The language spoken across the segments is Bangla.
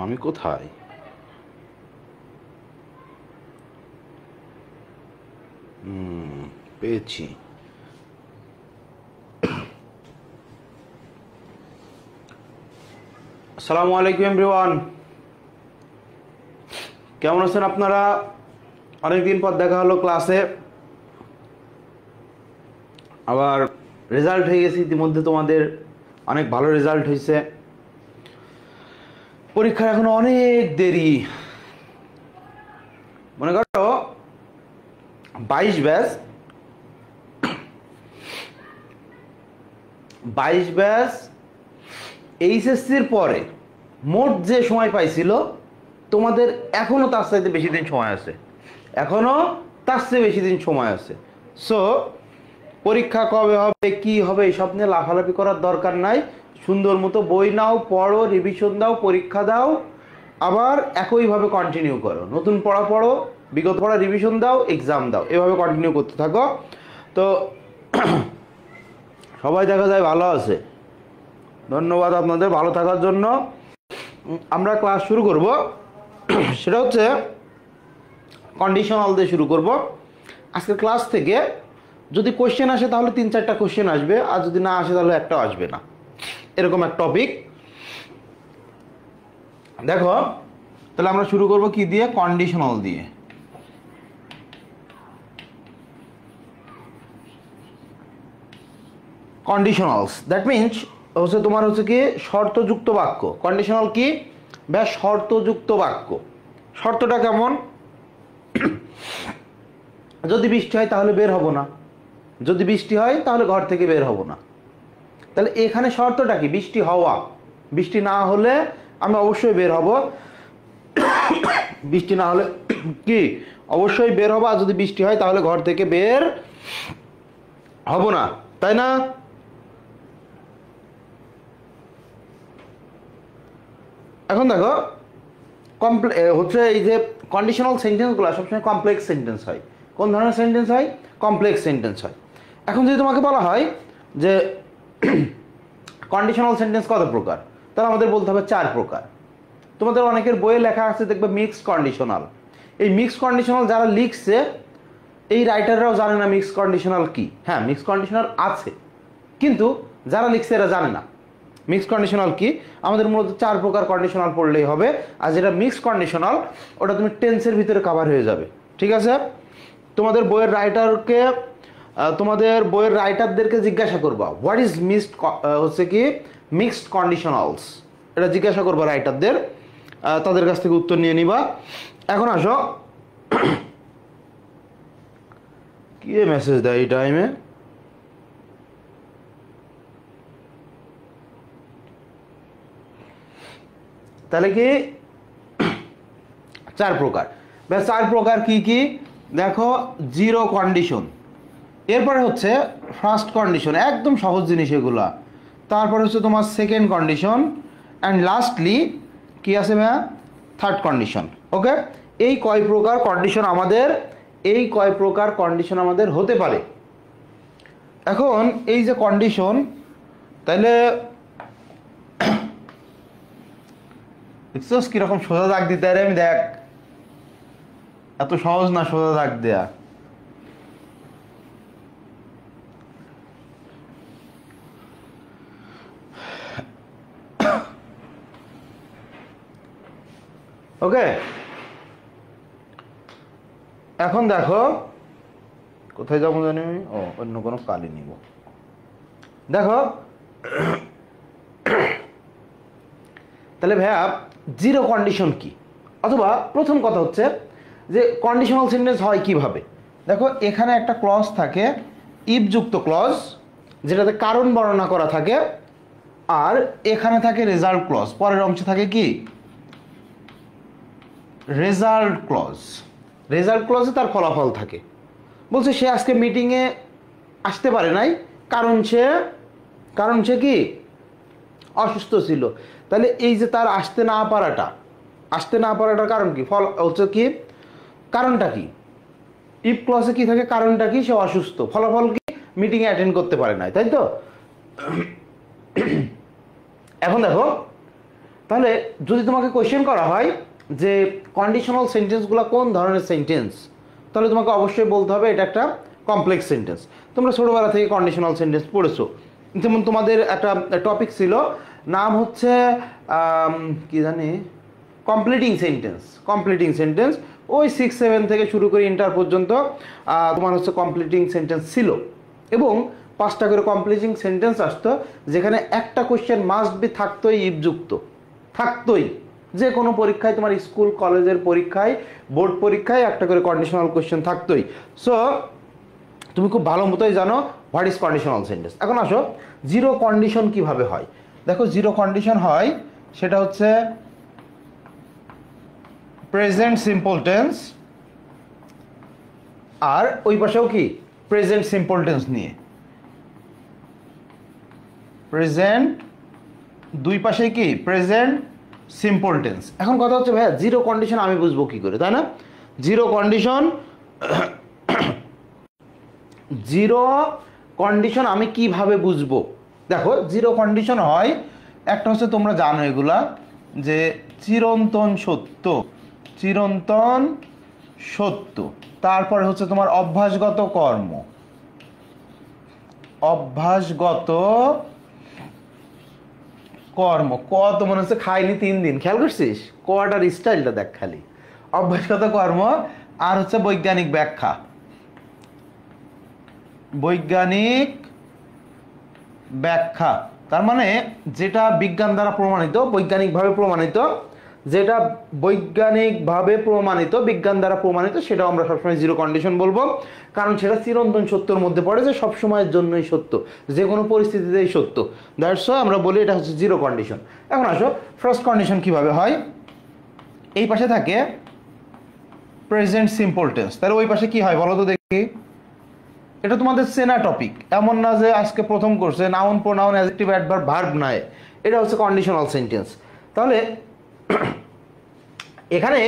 আমি কোথায়? পেয়েছি। আসসালামু আলাইকুম এভরিওয়ান, কেমন আছেন আপনারা? অনেকদিন পর দেখা হলো ক্লাসে, আবার রেজাল্ট হয়ে গেছে ইতিমধ্যে। তোমাদের অনেক ভালো রেজাল্ট হয়েছে। পরীক্ষা এখনো অনেক দেরি। মনে করো 22 ব্যাচ এইচএসসির পরে মোট যে সময় পাইছিল, তোমাদের এখনো তার চাইতে বেশি দিন সময় আছে, সো পরীক্ষা কবে হবে, কি হবে, এইসব নিয়ে লাফালাফি করার দরকার নাই। সুন্দর মতো বই নাও, পড়ো, রিভিশন দাও, পরীক্ষা দাও, আবার একইভাবে কন্টিনিউ করো। নতুন পড়া পড়ো, বিগত পড়া রিভিশন দাও, এক্সাম দাও, এভাবে কন্টিনিউ করতে থাকো। তো সবাই দেখা যায় ভালো আছে, ধন্যবাদ আপনাদের ভালো থাকার জন্য। আমরা ক্লাস শুরু করব, সেটা হচ্ছে কন্ডিশনাল দিয়ে শুরু করব। আজকের ক্লাস থেকে যদি কোশ্চেন আসে তাহলে 3-4টা কোশ্চেন আসবে, আর যদি না আসে তাহলে একটাও আসবে না, এরকম এক টপিক। দেখো তাহলে আমরা শুরু করব কি দিয়ে? কন্ডিশনাল দিয়ে। কন্ডিশনালস দ্যাট মিনস হচ্ছে তোমার হচ্ছে কি শর্তযুক্ত বাক্য। কন্ডিশনাল কি? ব্যাস শর্তযুক্ত বাক্য। শর্তটা কেমন? যদি বৃষ্টি হয় তাহলে বের হব না, যদি বৃষ্টি হয় তাহলে ঘর থেকে বের হব না। তাহলে এখানে শর্তটা কি? বৃষ্টি হওয়া। বৃষ্টি না হলে আমি অবশ্যই বের হব, বৃষ্টি না হলে কি অবশ্যই বের হব, আর যদি বৃষ্টি হয় তাহলে ঘর থেকে বের হব না, তাই না? এখন দেখো হচ্ছে এই যে কন্ডিশনাল সেন্টেন্সগুলো সবসময় কমপ্লেক্স সেন্টেন্স হয়। কোন ধরনের সেন্টেন্স হয়? কমপ্লেক্স সেন্টেন্স হয়। এখন যদি তোমাকে বলা হয় যে কন্ডিশনাল সেন্টেন্স কত প্রকার, তাহলে আমাদের বলতে হবে 4 প্রকার। তোমাদের অনেকের বইয়ে লেখা আছে, দেখবে মিক্সড কন্ডিশনাল। এই মিক্সড কন্ডিশনাল যারা লিখছে, এই রাইটাররাও জানে না মিক্সড কন্ডিশনাল কি। হ্যাঁ, মিক্সড কন্ডিশনাল আছে, কিন্তু যারা লিখছে এরা জানে না মিক্সড কন্ডিশনাল কি। আমাদের মূলত 4 প্রকার কন্ডিশনাল পড়লেই হবে, আর যেটা মিক্সড কন্ডিশনাল ওটা তুমি টেন্সের ভিতরে কভার হয়ে যাবে, ঠিক আছে? তোমাদের বইয়ের রাইটারদেরকে জিজ্ঞাসা করবা হোয়াট ইজ মিক্সড হচ্ছে কি মিক্সড কন্ডিশনালস, এটা জিজ্ঞাসা করবা রাইটারদের, তাদের কাছ থেকে উত্তর নিয়ে নিবা। এখন আসো, কি মেসেজ দেয় এই টাইমে? তাহলে কি 4 প্রকার। ব্যাস 4 প্রকার কি কি দেখো? জিরো কন্ডিশন, এরপরে হচ্ছে ফার্স্ট কন্ডিশন, একদম সহজ জিনিস এগুলা। তারপরে হচ্ছে তোমার সেকেন্ড কন্ডিশন, অ্যান্ড লাস্টলি কি আছে ভাইয়া? Third condition. ওকে, এই কয় প্রকার কন্ডিশন আমাদের হতে পারে। এখন এই যে কন্ডিশন, তাহলে দেখছস কিরকম সোজা দাগ দিতে আরে আমি, দেখ এত সহজ না সোজা দাগ দেয়া। ওকে, এখন দেখো কোথায় যাবো জানি আমি, অন্য কোনো কালি নিব। দেখো তাহলে ভাইয়া জিরো কন্ডিশন কি, অথবা প্রথম কথা হচ্ছে যে কন্ডিশনাল সেন্টেন্স হয় কিভাবে। দেখো এখানে একটা ক্লজ থাকে, ইফ যুক্ত ক্লজ, যেটাতে কারণ বর্ণনা করা থাকে, আর এখানে থাকে রেজাল্ট ক্লজ। পরের অংশে থাকে কি? Result clause. রেজাল্ট ক্লজে তার ফলাফল থাকে। বলছে সে আজকে মিটিংয়ে আসতে পারে নাই, কারণ সে কি অসুস্থ ছিল। তাহলে এই যে তার আসতে না পারাটার কারণ কি? ফল হচ্ছে কি? কারণটা কি? ইফ ক্লজে কি থাকে? কারণটা কি? সে অসুস্থ। ফলাফল কি? মিটিংয়ে অ্যাটেন্ড করতে পারে নাই, তাই তো? এখন দেখো তাহলে যদি তোমাকে কোয়েশ্চেন করা হয় যে কন্ডিশনাল সেন্টেন্সগুলো কোন ধরনের সেন্টেন্স, তাহলে তোমাকে অবশ্যই বলতে হবে এটা একটা কমপ্লেক্স সেন্টেন্স। তোমরা ছোটোবেলা থেকে কন্ডিশনাল সেন্টেন্স পড়েছো, যেমন তোমাদের একটা টপিক ছিল, নাম হচ্ছে কি জানি, কমপ্লিটিং সেন্টেন্স। কমপ্লিটিং সেন্টেন্স ওই 6-7 থেকে শুরু করে ইন্টার পর্যন্ত তোমার হচ্ছে কমপ্লিটিং সেন্টেন্স ছিল, এবং 5টা করে কমপ্লিটিং সেন্টেন্স আসতো, যেখানে একটা কোয়েশ্চেন মাস্ট বি থাকতোই, ইফযুক্ত থাকতোই। যে কোনো পরীক্ষায়, তোমার স্কুল কলেজের পরীক্ষায়, বোর্ড পরীক্ষায় একটা করে কন্ডিশনাল কোয়েশ্চেন থাকতোই। সো তুমি খুব ভালো মতোই জানো হোয়াট ইজ কন্ডিশনাল সেন্টেন্স। এখন আসো জিরো কন্ডিশন কিভাবে হয়। দেখো জিরো কন্ডিশন হয় সেটা হচ্ছে প্রেজেন্ট সিম্পল টেন্স, আর ওই পাশেও কি প্রেজেন্ট সিম্পল টেন্স নিয়ে, প্রেজেন্ট দুই পাশে কি প্রেজেন্ট সিম্পল টেন্স। এখন কথা হচ্ছে ভাইয়া জিরো কন্ডিশন আমি বুঝবো কি করে, তাই না? জিরো কন্ডিশন জিরো কন্ডিশন আমি কিভাবে বুঝবো? দেখো জিরো কন্ডিশন হয়, একটা হচ্ছে তোমরা জানো এগুলা, যে চিরন্তন সত্য, চিরন্তন সত্য। তারপরে হচ্ছে তোমার অভ্যাসগত কর্ম, অভ্যাসগত কর্ম। ক তো মনে হচ্ছে খাইনি 3 দিন, খেয়াল করছিস? কটার স্টাইলটা দেখ খালি। অভ্যাসগত কর্ম, আর হচ্ছে বৈজ্ঞানিক ব্যাখ্যা, বৈজ্ঞানিক ব্যাখ্যা। তার মানে যেটা বিজ্ঞান দ্বারা প্রমাণিত, বৈজ্ঞানিকভাবে প্রমাণিত, যেটা বৈজ্ঞানিকভাবে প্রমাণিত, বিজ্ঞান দ্বারা প্রমাণিত, সেটাও আমরা সবসময় জিরো কন্ডিশন বলবো, কারণ সেটা চিরন্তন সত্যর মধ্যে পড়ে, যে সবসময়ের জন্যই সত্য, যে কোনো পরিস্থিতিতেই সত্য। দ্যাটস ওয়াই আমরা বলি এটা হচ্ছে জিরো কন্ডিশন। এখন আসো ফার্স্ট কন্ডিশন কিভাবে হয়। এই পাশে থাকে প্রেজেন্ট সিম্পল টেন্স, তাহলে ওই পাশে কি হয় বলো তো দেখি। এটা তোমাদের চেনা টপিক, এমন না যে আজকে প্রথম করছে। Noun, pronoun, adjective, adverb, verb নয়, এটা হচ্ছে কন্ডিশনাল সেন্টেন্স। তাহলে এখানে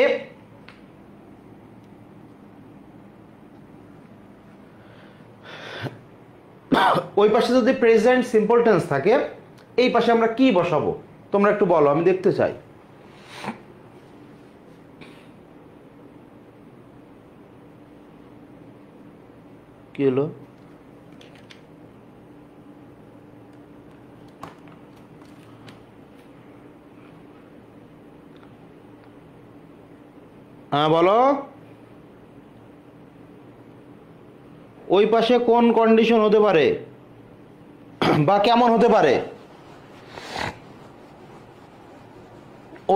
ওই পাশে যদি প্রেজেন্ট সিম্পল টেন্স থাকে, এই পাশে আমরা কি বসাবো তোমরা একটু বলো, আমি দেখতে চাই। কি হলো? হ্যাঁ বলো, ওই পাশে কোন কন্ডিশন হতে পারে বা কেমন হতে পারে?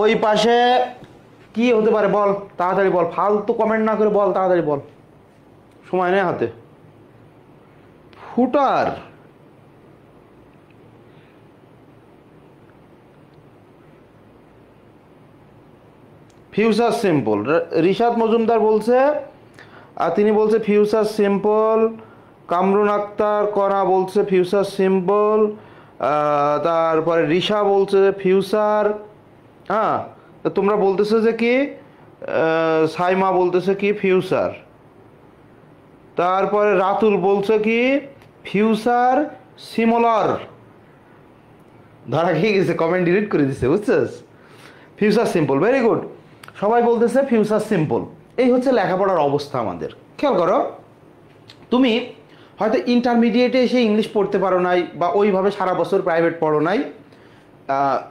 ওই পাশে কি হতে পারে বল, তাড়াতাড়ি বল, ফালতু কমেন্ট না করে বল, তাড়াতাড়ি বল, সময় নেই হাতে। ফুটার, ফিউচার সিম্পল। রিশাদ মজুমদার বলছে, আর তিনি বলছে ফিউচার সিম্পল। কামরুন আক্তার করা বলছে ফিউচার সিম্পল। তারপরে রিশা বলছে ফিউচার। হ্যাঁ, তোমরা বলতেছো যে কি, সাইমা বলতেছে কি ফিউচার। তারপরে রাতুল বলছে কি ফিউচার সিমলার। ধরা খেয়ে গেছে, কমেন্ট ডিলিট করে দিছে, বুঝছিস? Future simple, very good. সবাই বলতেছে ফিউচার সিম্পল। এই হচ্ছে লেখাপড়ার অবস্থা আমাদের। খেয়াল করো, তুমি হয়তো ইন্টারমিডিয়েটে এসে ইংলিশ পড়তে পারো নাই, বা ওইভাবে সারা বছর প্রাইভেট পড়ো নাই।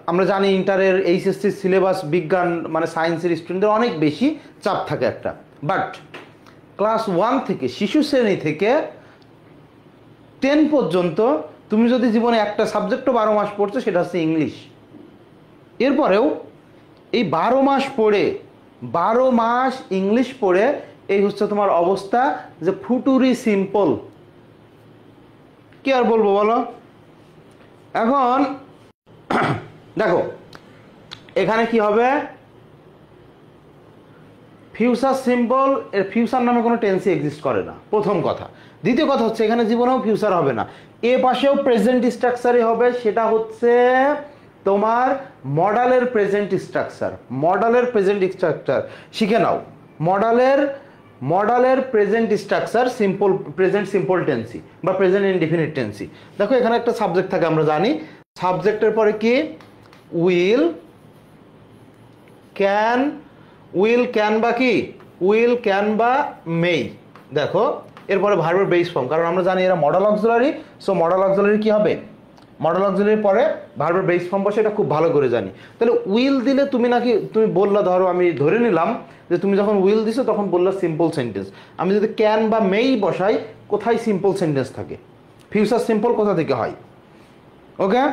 আমরা জানি ইন্টারের এইচএসসি সিলেবাস বিজ্ঞান মানে সায়েন্সের স্টুডেন্টদের অনেক বেশি চাপ থাকে একটা। বাট ক্লাস 1 থেকে, শিশু শ্রেণী থেকে 10 পর্যন্ত তুমি যদি জীবনে একটা সাবজেক্টও 12 মাস পড়ছো, সেটা হচ্ছে ইংলিশ। এরপরেও এই 12 মাস পড়ে, 12 মাস ইংলিশ পড়ে এই হচ্ছে তোমার অবস্থা, যে ফুটুরি সিম্পল। কি আর বলবো বলো? এখন দেখো এখানে কি হবে, ফিউচার সিম্পল। এর ফিউচার নামে কোনো টেন্সই এক্সিস্ট করে না, প্রথম কথা। দ্বিতীয় কথা হচ্ছে এখানে জীবনেও ফিউচার হবে না, এ পাশেও প্রেজেন্ট স্ট্রাকচারই হবে। সেটা হচ্ছে তোমার মডেলের প্রেজেন্ট স্ট্রাকচার। মডেলের প্রেজেন্ট স্ট্রাকচার শিখে নাও। মডেলের প্রেজেন্ট স্ট্রাকচার সিম্পল, প্রেজেন্ট সিম্পল টেন্সি বা প্রেজেন্ট ইনডিফিনিট টেন্সি। দেখো এখানে একটা সাবজেক্ট থাকে, আমরা জানি সাবজেক্টের পরে কি উইল, ক্যান, উইল, ক্যান বা কি, উইল, ক্যান বা মেই। দেখো এরপরে ভার্বের বেস ফর্ম, কারণ আমরা জানি এরা modal auxiliary, so modal auxiliary কি হবে, মডেল অক্সিলারির পরে ভার্বের বেস ফর্ম বসে, এটা খুব ভালো করে জানি। তাহলে উইল দিলে তুমি নাকি তুমি বললা, ধরো আমি ধরে নিলাম যে তুমি যখন উইল দিছো তখন বললা সিম্পল সেন্টেন্স। আমি যদি ক্যান বা মেই বসাই, কোথায় সিম্পল সেন্টেন্স থাকে? ফিউচার সিম্পল কোথা থেকে হয়? ওকে,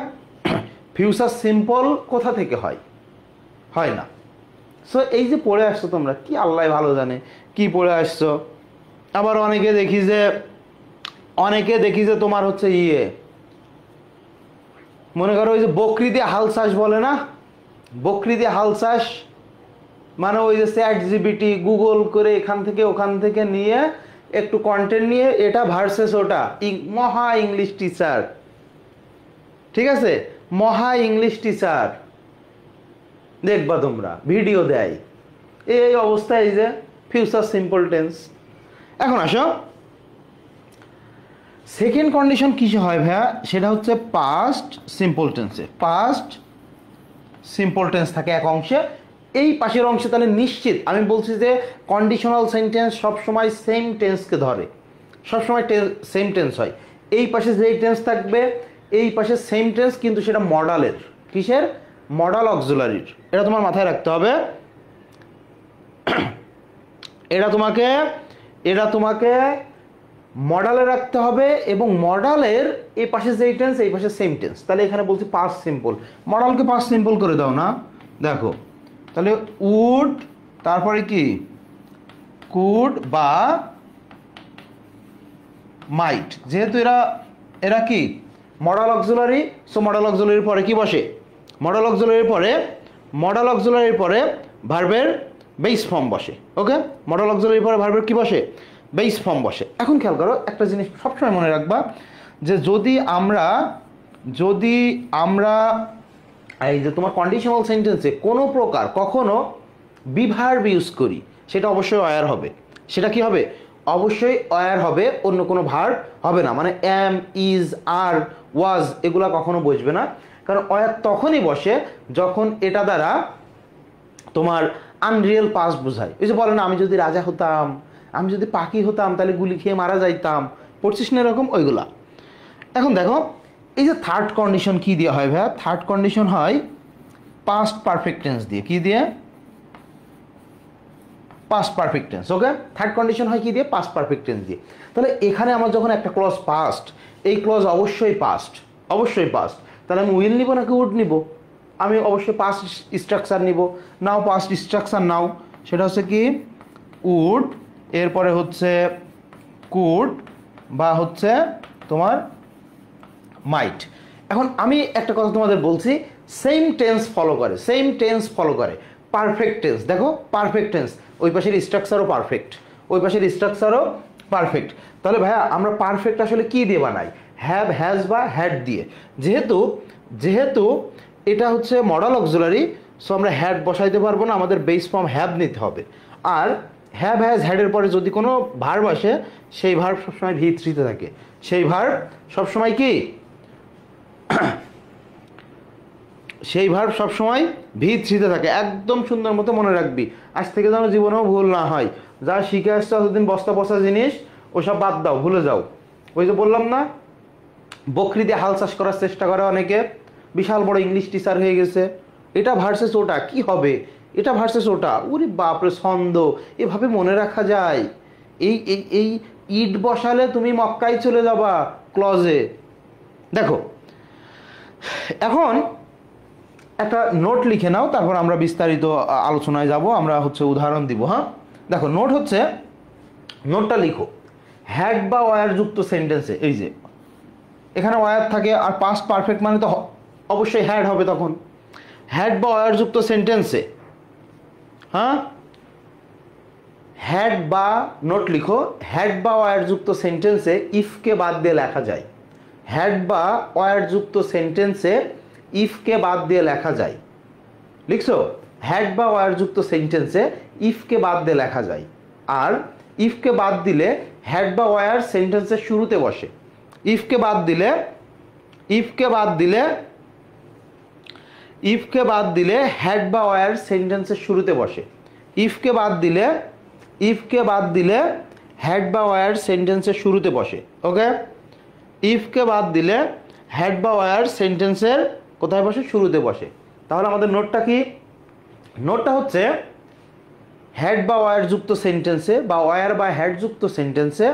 ফিউচার সিম্পল কোথা থেকে হয়? হয় না। সো এই যে পড়ে আসছো তোমরা, কি আল্লাহ ভালো জানে কি পড়ে আসছো। আবার অনেকে দেখি যে তোমার হচ্ছে মনে করো ওই যে বকরি দিয়ে হাল চাষ বলে না, বকরি দিয়ে হাল চাষ মানে ওই যে চ্যাট জিপিটি গুগল করে এখান থেকে ওখান থেকে নিয়ে একটু কন্টেন্ট নিয়ে এটা ভার্সেস ওটা, মহা ইংলিশ টিচার, ঠিক আছে, মহা ইংলিশ টিচার দেখবা তোমরা ভিডিও দেয় এই অবস্থায়, এই যে ফিউচার সিম্পল টেন্স। এখন আসো সেকেন্ড কন্ডিশন কিসে হয় ভাইয়া, সেটা হচ্ছে পাস্ট সিম্পল টেন্সে। পাস্ট সিম্পল টেন্স থাকে এক অংশে, এই পাশের অংশে তাহলে নিশ্চিত আমি বলছি যে কন্ডিশনাল সেন্টেন্স সবসময় সেম টেন্সকে ধরে, সবসময় সেম টেন্স হয়। এই পাশে যেই টেন্স থাকবে এই পাশে সেম টেন্স, কিন্তু সেটা মডালের, কিসের, মডাল অক্সিলারির। এটা তোমার মাথায় রাখতে হবে, এটা তোমাকে মডালে রাখতে হবে, এবং মডালের এই পাশে যেই টেন্স এই পাশে সেম টেন্স। তাহলে এখানে বলছি পাস্ট সিম্পল, মডালকে পাস্ট সিম্পল করে দাও না। দেখো তাহলে উড, তারপরে কি কুড বা মাইট, যেহেতু এরা কি মডাল অক্সিলারি, সো মডাল অক্সিলারির পরে কি বসে, মডাল অক্সিলারির পরে ভার্বের বেস ফর্ম বসে। ওকে, মডাল অক্সিলারির পরে ভার্বের কি বসে, বেস ফর্ম বসে। এখন খেয়াল করো একটা জিনিস সবসময় মনে রাখবা, যে যদি আমরা এই যে তোমার কন্ডিশনাল সেন্টেন্সে কোনো প্রকার কখনো বিভার্ব ইউজ করি, সেটা অবশ্যই অয়ার হবে। সেটা কি হবে, অবশ্যই অয়ার হবে, অন্য কোনো ভার্ব হবে না। মানে এম, ইজ, আর, ওয়াজ এগুলা কখনো বসবে না, কারণ অয়ার তখনই বসে যখন এটা দ্বারা তোমার আনরিয়েল পাস্ট বোঝায়। ওই যে বলে না, আমি যদি রাজা হতাম, আমি যদি পাখি হতাম, তাহলে গুলি খেয়ে মারা যাইতাম, পড়ছিস না এরকম ওইগুলা। এখন দেখো এই যে থার্ড কন্ডিশন কি দিয়ে হয় ভাইয়া, থার্ড কন্ডিশন হয় পাস্ট পারফেক্ট টেন্স দিয়ে। কি দিয়ে, পাস্ট পারফেক্ট টেন্স। ওকে, থার্ড কন্ডিশন হয় কি দিয়ে, পাস্ট পারফেক্ট টেন্স দিয়ে। তাহলে এখানে আমার যখন একটা ক্লজ পাস্ট, এই ক্লজ অবশ্যই পাস্ট, তাহলে আমি উইল নিব নাকি উড নিব, আমি অবশ্যই পাস্ট স্ট্রাকচার নিব। নাও পাস্ট স্ট্রাকচার নাও, সেটা হচ্ছে কি উড, এরপরে হচ্ছে কুড বা হচ্ছে তোমার মাইট। এখন আমি একটা কথা তোমাদের বলছি, সেম টেন্স ফলো করে পারফেক্ট টেন্স। দেখো পারফেক্ট টেন্স, ওই পাশের স্ট্রাকচারও পারফেক্ট, তাহলে ভাইয়া আমরা পারফেক্ট আসলে কি দিয়ে বানাই, হ্যাভ, হ্যাজ বা হ্যাড দিয়ে। যেহেতু এটা হচ্ছে মডাল অক্সিলারি, সো আমরা হ্যাড বসাইতে পারবো না, আমাদের বেস ফর্ম হ্যাভ নিতে হবে। আর হ্যাভ, হ্যাজ, হ্যাডের পরে যদি কোনো ভার্ব আসে, সেই ভার্ব সবসময় V3-তে থাকে, সেই ভার্ব সবসময় V3-তে থাকে। একদম সুন্দর মতো মনে রাখবি, আজ থেকে যেন জীবনেও ভুল না হয়। যা শিখে আসছে অতদিন বস্তা পচা জিনিস ওসব বাদ দাও, ভুলে যাও। ওই যে বললাম না, বকরি দিয়ে হাল চাষ করার চেষ্টা করে অনেকে, বিশাল বড় ইংলিশ টিচার হয়ে গেছে, এটা ভার্সেস ওটা কি হবে, এটা ভার্সেস ওটা, ওরে বাপরে ছন্দ, এভাবে মনে রাখা যায়। এই ইট বসালে তুমি মক্কায় চলে যাবা ক্লজে। দেখো এখন একটা নোট লিখে নাও, তারপর আমরা বিস্তারিত আলোচনায় যাব, আমরা হচ্ছে উদাহরণ দিব। হ্যাঁ দেখো, নোটটা লিখো, হ্যাড বা ওয়ার যুক্ত সেন্টেন্সে, এই যে এখানে ওয়ার থাকে, আর পাস্ট পারফেক্ট মানে তো অবশ্যই হ্যাড হবে, তখন হ্যাড বা ওয়ার যুক্ত সেন্টেন্সে, হ্যাঁ হ্যাড বা, নোট লিখো, হ্যাড বা ওয়ার যুক্ত সেন্টেন্সে ইফকে বাদ দিয়ে লেখা যায়। হ্যাড বা ওয়ার যুক্ত সেন্টেন্সে ইফকে বাদ দিয়ে লেখা যায়। লিখছো, হ্যাড বা ওয়ার যুক্ত সেন্টেন্সে ইফকে বাদ দিয়ে লেখা যায়। আর ইফকে বাদ দিলে হ্যাড বা ওয়ার সেন্টেন্সের শুরুতে বসে। ইফকে বাদ দিলে ইফকে বাদ দিলে হ্যাড বা ওয়্যার সেন্টেন্সের শুরুতে বসে। ইফকে বাদ দিলে হ্যাড বা ওয়্যার সেন্টেন্সের শুরুতে বসে। ওকে, ইফকে বাদ দিলে হ্যাড বা ওয়্যার সেন্টেন্সের কোথায় বসে? শুরুতে বসে। তাহলে আমাদের নোটটা কি? নোটটা হচ্ছে হ্যাড বা ওয়্যার যুক্ত সেন্টেন্সে বা ওয়্যার বা হ্যাড যুক্ত সেন্টেন্সে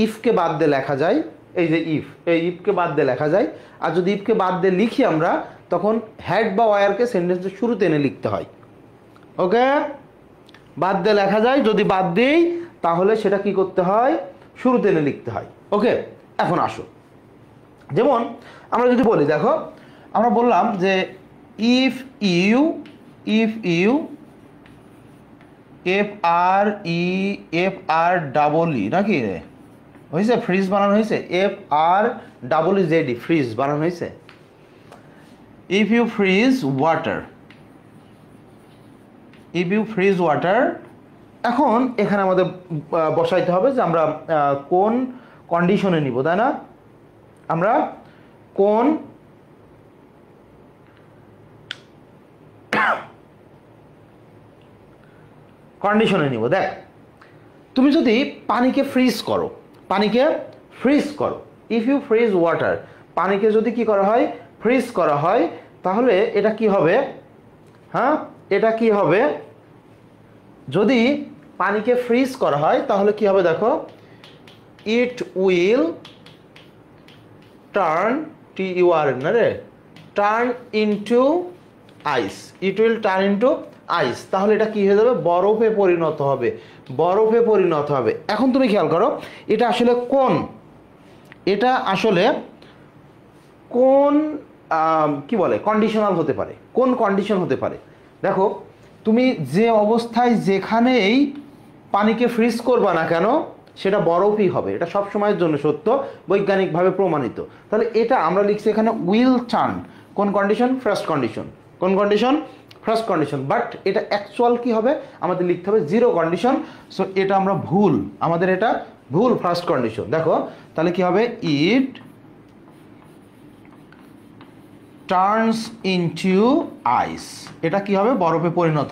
ইফকে বাদ দিয়ে লেখা যায়, এই যে ইফ, এই ইফকে বাদ দিয়ে লেখা যায়। আর যদি ইফকে বাদ দিয়ে লিখি আমরা, তখন হ্যাড বা ওয়্যারকে সেন্টেন্সের শুরুতে এনে লিখতে হয়। ওকে, বাদ দিয়ে লেখা যায়, যদি বাদ দিই তাহলে সেটা কি করতে হয়? শুরুতে এনে লিখতে হয়। ওকে, এখন আসো, যেমন আমরা যদি বলি, দেখো আমরা বললাম যে ইফ ইউ FRE নাকি রে হয়েছে? ফ্রিজ বানানো হয়েছে, FREEZ ফ্রিজ বানানো হয়েছে। ইফ ইউ ফ্রিজ ওয়াটার, এখন এখানে আমাদের বসাইতে হবে যে আমরা কোন কন্ডিশনে নিব, তাই না? আমরা কোন কন্ডিশনে নিব। দেখ, তুমি যদি পানিকে ফ্রিজ করো, ইফ ইউ ফ্রিজ ওয়াটার, পানিকে যদি কি করা হয়? ফ্রিজ করা হয়, তাহলে এটা কি হবে? হ্যাঁ, এটা কি হবে? যদি পানিকে ফ্রিজ করা হয় তাহলে কি হবে? দেখো, it will turn turn into ice. তাহলে এটা কি হয়ে যাবে? বরফে পরিণত হবে। এখন তুমি খেয়াল করো, এটা আসলে কোন কি বলে কন্ডিশনাল হতে পারে, কোন কন্ডিশন হতে পারে? দেখো, তুমি যে অবস্থায় যেখানেই পানিকে ফ্রিজ করবা না কেন, সেটা বরফই হবে। এটা সব সময়ের জন্য সত্য, বৈজ্ঞানিকভাবে প্রমাণিত। তাহলে এটা আমরা লিখছি এখানে উইল টার্ন, কোন কন্ডিশন? First condition. কোন কন্ডিশন? First condition. বাট এটা অ্যাকচুয়াল কি হবে? আমাদের লিখতে হবে জিরো কন্ডিশন। সো এটা আমরা ভুল, আমাদের এটা ভুল, ফার্স্ট কন্ডিশন। দেখো তাহলে কি হবে? ইট টার্নস ইনটু আইস, এটা কি হবে? বরফে পরিণত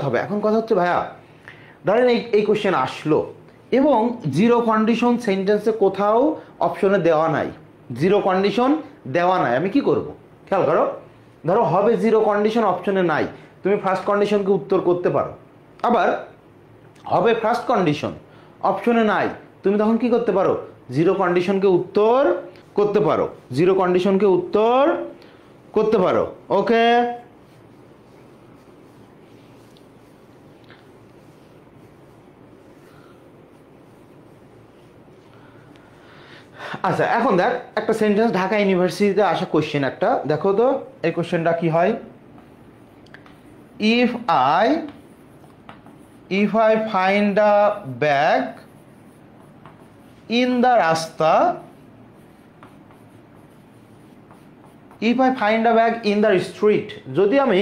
হবে। এখন কথা হচ্ছে, ভাইয়া ধরেন এই কোশ্চেন আসলো এবং জিরো কন্ডিশন সেন্টেন্সে কোথাও অপশনে দেওয়া নাই, আমি কি করব? খেয়াল করো, ধরো হবে জিরো কন্ডিশন অপশনে নাই, তুমি ফার্স্ট কন্ডিশনকে উত্তর করতে পারো। আবার হবে ফার্স্ট কন্ডিশন অপশনে নাই, তুমি তখন কি করতে পারো? জিরো কন্ডিশনকে উত্তর করতে পারো। ওকে, আচ্ছা এখন দেখ একটা সেন্টেন্স, ঢাকা ইউনিভার্সিটিতে আসা কোশ্চেন একটা, দেখো তো এই কোশ্চেনটা কি হয়? If I find a bag in the রাস্তা, স্ট্রিট, যদি আমি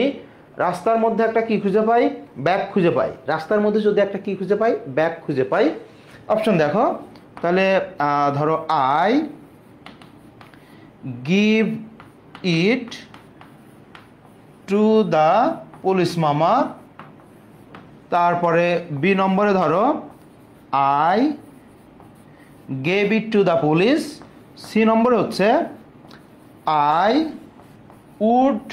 রাস্তার মধ্যে একটা কি খুঁজে পাই? ব্যাগ খুঁজে পাই। রাস্তার মধ্যে যদি একটা কি খুঁজে পাই? ব্যাগ খুঁজে পাই। অপশন দেখো, তাহলে ধরো I give it to the police মামা, তারপরে বি নম্বরে ধরো I gave it to the police, C নম্বরে হচ্ছে I would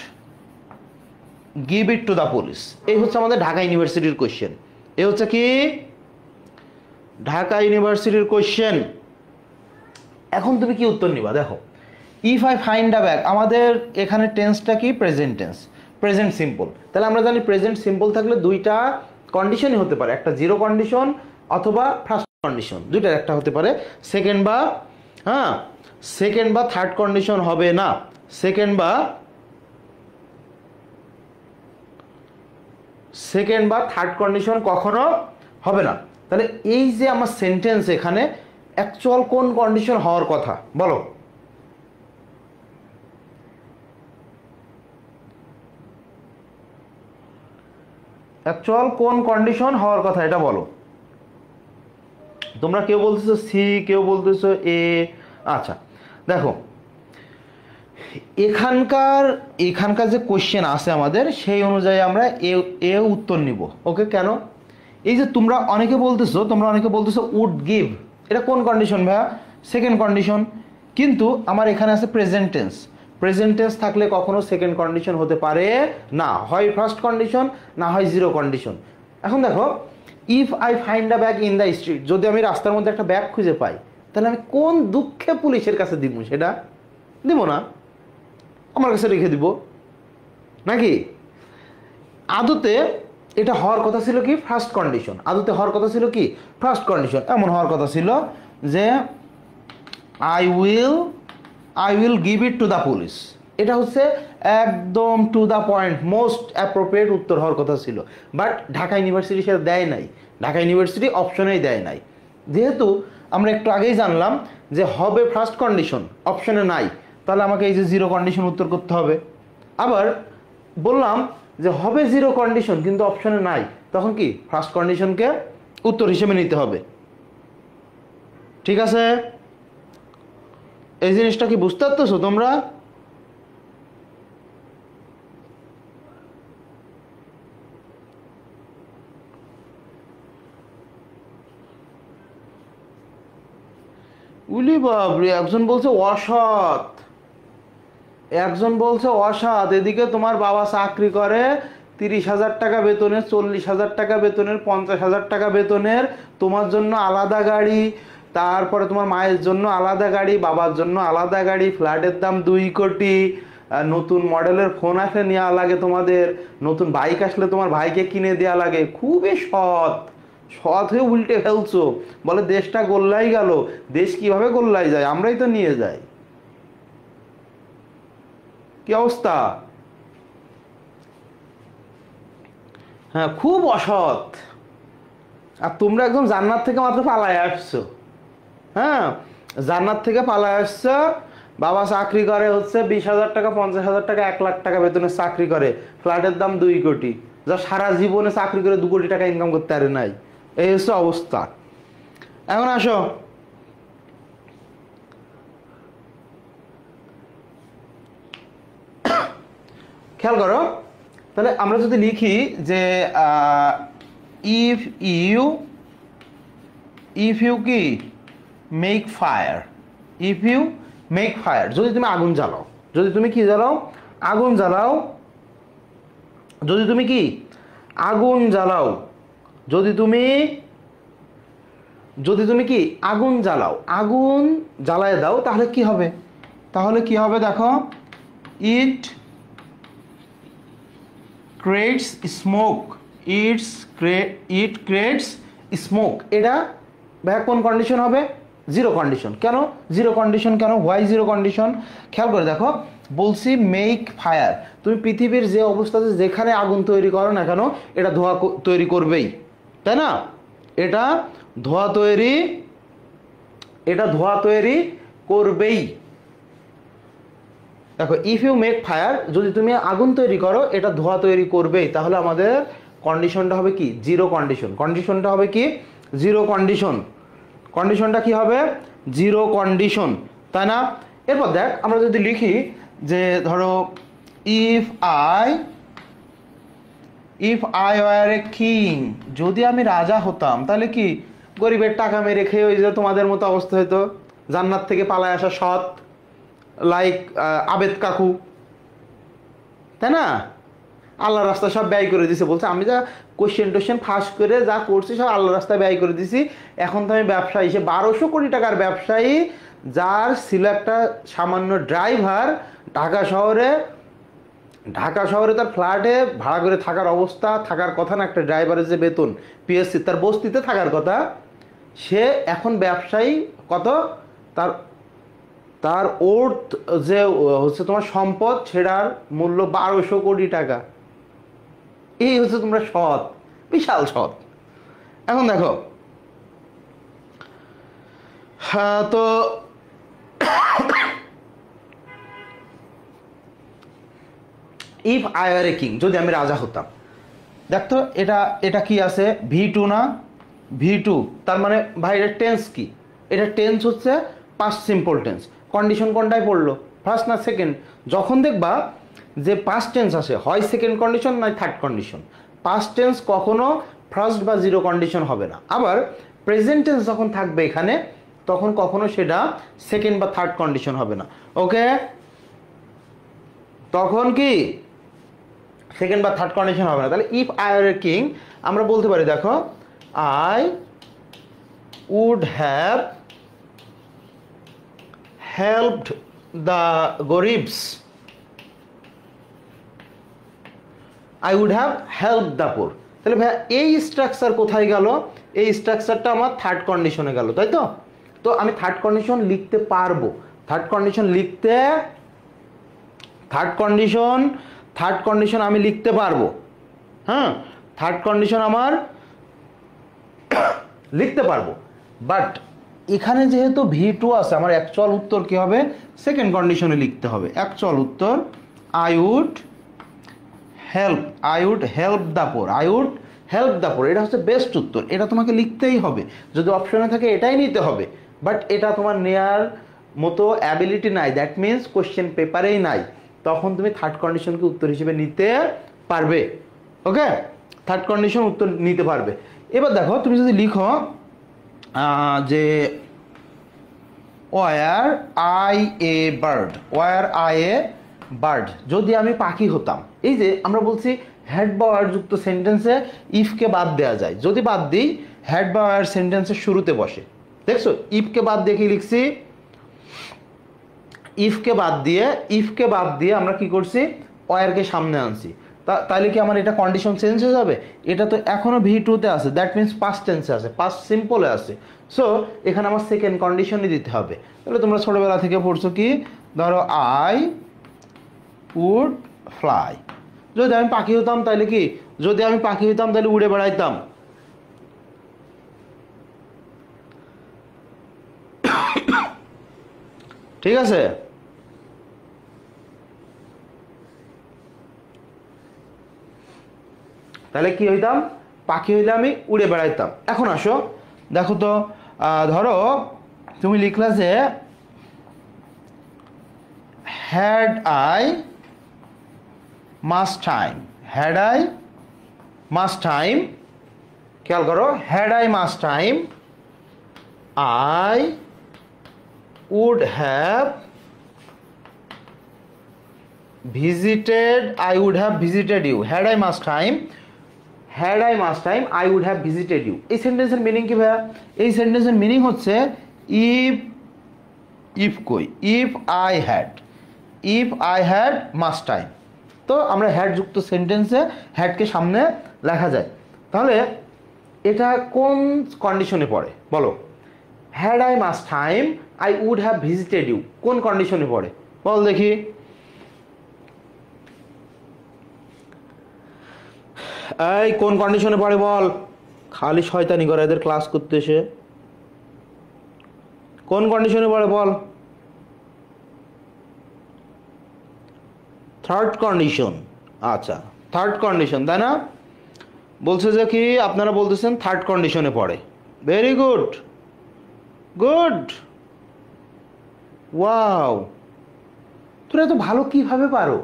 give it to the police. এই হচ্ছে আমাদের ঢাকা ইউনিভার্সিটির কোশ্চেন। এই হচ্ছে কি? ঢাকা ইউনিভার্সিটির কোশ্চেন। এখন তুমি কি উত্তর নিবা? দেখো, if I find a bag, আমাদের এখানে টেন্সটা কি? Present tense, present simple. তাহলে আমরা জানি প্রেজেন্ট সিম্পল থাকলে দুইটা কন্ডিশনই হতে পারে, একটা জিরো কন্ডিশন অথবা ফার্স্ট কন্ডিশন, দুইটার একটা হতে পারে। সেকেন্ড বা থার্ড কন্ডিশন হবে না, সেকেন্ড বা থার্ড কন্ডিশন কখনো হবে না। তাহলে এই যে আমার সেন্টেন্স, এখানে অ্যাকচুয়াল কোন কন্ডিশন হওয়ার কথা বলো? অ্যাকচুয়াল কোন কন্ডিশন হওয়ার কথা এটা বলো। তোমরা কেউ বলতেছো সি, কেউ বলতেছো এ। আচ্ছা দেখো, এখানকার এখানকার যে কোশ্চেন আছে আমাদের সেই অনুযায়ী আমরা এ উত্তর নিব। ওকে, কেন? এই যে তোমরা অনেকে বলতেছো উড গিভ, এটা কোন কন্ডিশন ভাইয়া? Second condition. কিন্তু আমার এখানে আছে প্রেজেন্ট টেন্স। প্রেজেন্ট টেন্স থাকলে কখনো সেকেন্ড কন্ডিশন হতে পারে না, হয় ফার্স্ট কন্ডিশন না হয় জিরো কন্ডিশন। এখন দেখো, if I find a bag in the street, যদি আমি রাস্তার মধ্যে একটা ব্যাগ খুঁজে পাই, তাহলে আমি কোন দুঃখে পুলিশের কাছে দিব? সেটা দিব না, আমার কাছে রেখে দিব নাকি? আদতে এটা হওয়ার কথা ছিল কি? First condition. আদতে হওয়ার কথা ছিল কি? First condition. এমন হওয়ার কথা ছিল যে I will give it to the police. এটা হচ্ছে একদম to the point, most appropriate উত্তর হওয়ার কথা ছিল। বাট ঢাকা ইউনিভার্সিটি সেটা দেয় নাই। ঢাকা ইউনিভার্সিটি অপশনেই দেয় নাই। যেহেতু আমরা একটু আগেই জানলাম যে হবে ফার্স্ট কন্ডিশন, অপশনে নাই, তাহলে আমাকে এই যে জিরো কন্ডিশন উত্তর করতে হবে। আবার বললাম যে হবে জিরো কন্ডিশন কিন্তু অপশনে নাই, তখন কি ফার্স্ট কন্ডিশনকে উত্তর হিসেবে নিতে হবে। ঠিক আছে? এই জিনিসটা কি বুঝতে পারতেছো তোমরা? উলি বাবরে, একজন বলছে অসৎ, এদিকে তোমার বাবা চাকরি করে 30,000 টাকা বেতনের, 40,000 টাকা বেতনের, 50,000 টাকা বেতনের, তোমার জন্য আলাদা গাড়ি, তারপরে তোমার মায়ের জন্য আলাদা গাড়ি, বাবার জন্য আলাদা গাড়ি, ফ্ল্যাটের দাম 2 কোটি, নতুন মডেলের ফোন আসলে নেওয়া লাগে, তোমাদের নতুন বাইক আসলে তোমার ভাইকে কিনে দেওয়া লাগে। খুবই সৎ হয়ে উল্টে ফেলছো। বলে দেশটা গোল্লাই গেল। দেশ কিভাবে গোল্লাই যায়? আমরাই তো নিয়ে যাই। কি অবস্থা? হ্যাঁ, খুব অসৎ। আর তোমরা একদম জান্নাত থেকে মাত্র পালায় আসছো। হ্যাঁ, জান্নাত থেকে পালায় আসছো। বাবা চাকরি করে হচ্ছে 20,000 টাকা, 50,000 টাকা, 1 লাখ টাকা বেতনের চাকরি করে, ফ্ল্যাটের দাম 2 কোটি, যা সারা জীবনে চাকরি করে 2 কোটি টাকা ইনকাম করতে পারে নাই। এই হচ্ছে অবস্থা। এখন আসো, খেয়াল করো। তাহলে আমরা যদি লিখি যে ইফ ইউ কি মেক ফায়ার, যদি তুমি আগুন জ্বালাও, যদি তুমি কি জ্বালাও? আগুন জ্বালাও। যদি তুমি কি আগুন জ্বালাও, যদি তুমি কি আগুন জ্বালাও, আগুন জ্বালায় দাও, তাহলে কি হবে? দেখো, it creates smoke, it creates smoke. এটা ভাই কোন কন্ডিশন হবে? Zero condition. কেন zero condition? Why zero condition? খেয়াল করে দেখো, বলছি মেক ফায়ার। তুমি পৃথিবীর যে অবস্থাতে যেখানে আগুন তৈরি করো না কেন, এটা ধোঁয়া তৈরি করবেই, তাই না? এটা ধোঁয়া তৈরি করবেই। দেখো, ইফ ইউ মেক ফায়ার, যদি তুমি আগুন তৈরি করো, এটা ধোঁয়া তৈরি করবেই। তাহলে আমাদের কন্ডিশনটা হবে কি? Zero condition. কন্ডিশনটা হবে কি? Zero condition. কন্ডিশনটা কি হবে? জিরো কন্ডিশন, তাই না? এরপর দেখ, আমরা যদি লিখি যে ধরো if I were A king, যদি আমি রাজা হতাম, তাহলে কি গরিবের টাকা মেরে খেয়ে ওই যে তোমাদের মতো অবস্থা হতো। জান্নাত থেকে পালায় আসা সৎ, লাইক আবেদ কাকু, তাই না? আল্লাহ রাস্তা সব ব্যয় করে দিছে। বলছে আমি যা কোশ্চেন ফাঁস করে যা করছি সব আল্লাহ রাস্তায় ব্যয় করে দিছি। এখন তো আমি ব্যবসায়ী, সে 1200 কোটি টাকার ব্যবসায়ী, যার ছিল একটা সামান্য ড্রাইভার। ঢাকা শহরে তার ফ্ল্যাটে ভাড়া করে থাকার অবস্থা, থাকার কথা না। একটা ড্রাইভারের যে বেতন, পিএসসি, তার বস্তিতে থাকার কথা। সে এখন ব্যবসায়ী। কত তার ওর্থ যে হচ্ছে তোমার সম্পদ, সেটার মূল্য 1200 কোটি টাকা। এই হচ্ছে তোমরা সৎ, বিশাল সৎ। এখন দেখো, তো if I are a king, যদি আমি রাজা হতাম। দেখতো এটা কি আছে? V2 না? V2, তার মানে ভাই এটা টেন্স কি? এটা টেন্স হচ্ছে পাস্ট সিম্পল টেন্স। কন্ডিশন কোনটায় পড়লো? ফার্স্ট না সেকেন্ড, যখন দেখবা যে পাস্ট টেন্স আসে হয় সেকেন্ড কন্ডিশন নয় থার্ড কন্ডিশন, পাস্ট টেন্স কখনো ফার্স্ট বা জিরো কন্ডিশন হবে না। আবার প্রেজেন্ট টেন্স যখন থাকবে এখানে তখন কখনো সেটা সেকেন্ড বা থার্ড কন্ডিশন হবে না। ওকে, তখন কি সেকেন্ড বা থার্ড কন্ডিশন হবে না। তাহলে if I are a king আমরা বলতে পারি, দেখো I would have helped the গরিবস, I would have help the poor. তাহলে ভাইয়া এই স্ট্রাকচার কোথায় গেল? এই স্ট্রাকচারটা আমার থার্ড কন্ডিশনে গেল, তাই তো? তো আমি থার্ড কন্ডিশন লিখতে পারবো। থার্ড কন্ডিশন লিখতে, থার্ড কন্ডিশন আমি লিখতে পারবো। হ্যাঁ, থার্ড কন্ডিশন আমার লিখতে পারবো, বাট এখানে যেহেতু V2 আছে আমার অ্যাকচুয়াল উত্তর কি হবে? সেকেন্ড কন্ডিশনে লিখতে হবে। অ্যাকচুয়াল উত্তর I would help the poor, I would help the poor. এটা হচ্ছে বেস্ট উত্তর, এটা তোমাকে লিখতেই হবে। যদি অপশনে থাকে এটাই নিতে হবে, বাট এটা তোমার নেয়ার মতো অ্যাবিলিটি নাই, দ্যাট মিনস কোশ্চেন পেপারেই নাই, তখন তুমি থার্ড কন্ডিশনকে উত্তর হিসেবে নিতে পারবে। ওকে, থার্ড কন্ডিশন উত্তর নিতে পারবে। এবার দেখো তুমি যদি লিখো যে ওয়ার আই এ বার্ড, যদি আমি পাখি হতাম। এই যে আমরা বলছি হ্যাড বা ওয়ার যুক্ত সেন্টেন্সে ইফকে বাদ দেওয়া যায়, যদি বাদ দিই হ্যাড বা ওয়ার সেন্টেন্সের শুরুতে বসে। দেখছো ইফকে বাদ দিয়ে কি লিখছি? ইফকে বাদ দিয়ে আমরা কি করছি? ওয়ারকে সামনে আনছি। তাহলে কি আমার এটা কন্ডিশন চেঞ্জ হয়ে যাবে? এটা তো এখনো V2-তে আছে, দ্যাট মিনস পাস্ট টেন্সে আছে, পাস্ট সিম্পলে আছে। সো এখানে আমার সেকেন্ড কন্ডিশনই দিতে হবে। তাহলে তোমরা ছোটবেলা থেকে পড়ছো কি, ধরো আই উড ফ্লাই, যদি আমি পাখি হতাম তাহলে কি? যদি আমি পাখি হইতাম তাহলে উড়ে বেড়াইতাম। ঠিক আছে, তাহলে কি হইতাম? পাখি হইলে আমি উড়ে বেড়াইতাম। এখন আসো দেখো তো, ধরো তুমি লিখলা যে হ্যাড আই মাস্ট টাইম, খেয়াল করো, had I must time I would have visited you. Had I must time I would have visited you. এই সেন্টেন্সের মিনিং কি ভাইয়া? এই সেন্টেন্সের মিনিং হচ্ছে if I had must time. তো আমরা হ্যাড যুক্ত সেন্টেন্সে হ্যাডকে সামনে লেখা যায়। তাহলে এটা কোন কন্ডিশনে পড়ে বলো? Had I must time I would have visited you কোন কন্ডিশনে পড়ে বল দেখি? এই কোন কন্ডিশনে পড়ে বল? খালি শয়তানি করে এদের ক্লাস করতে এসে। কোন কন্ডিশনে পড়ে বল? Third condition. আচ্ছা, থার্ড কন্ডিশন, তাই না? বলছে যে কি আপনারা বলতেছেন থার্ড কন্ডিশনে পড়ে। ভেরি গুড, ওয়াও, তোরা এত ভালো কিভাবে পারো?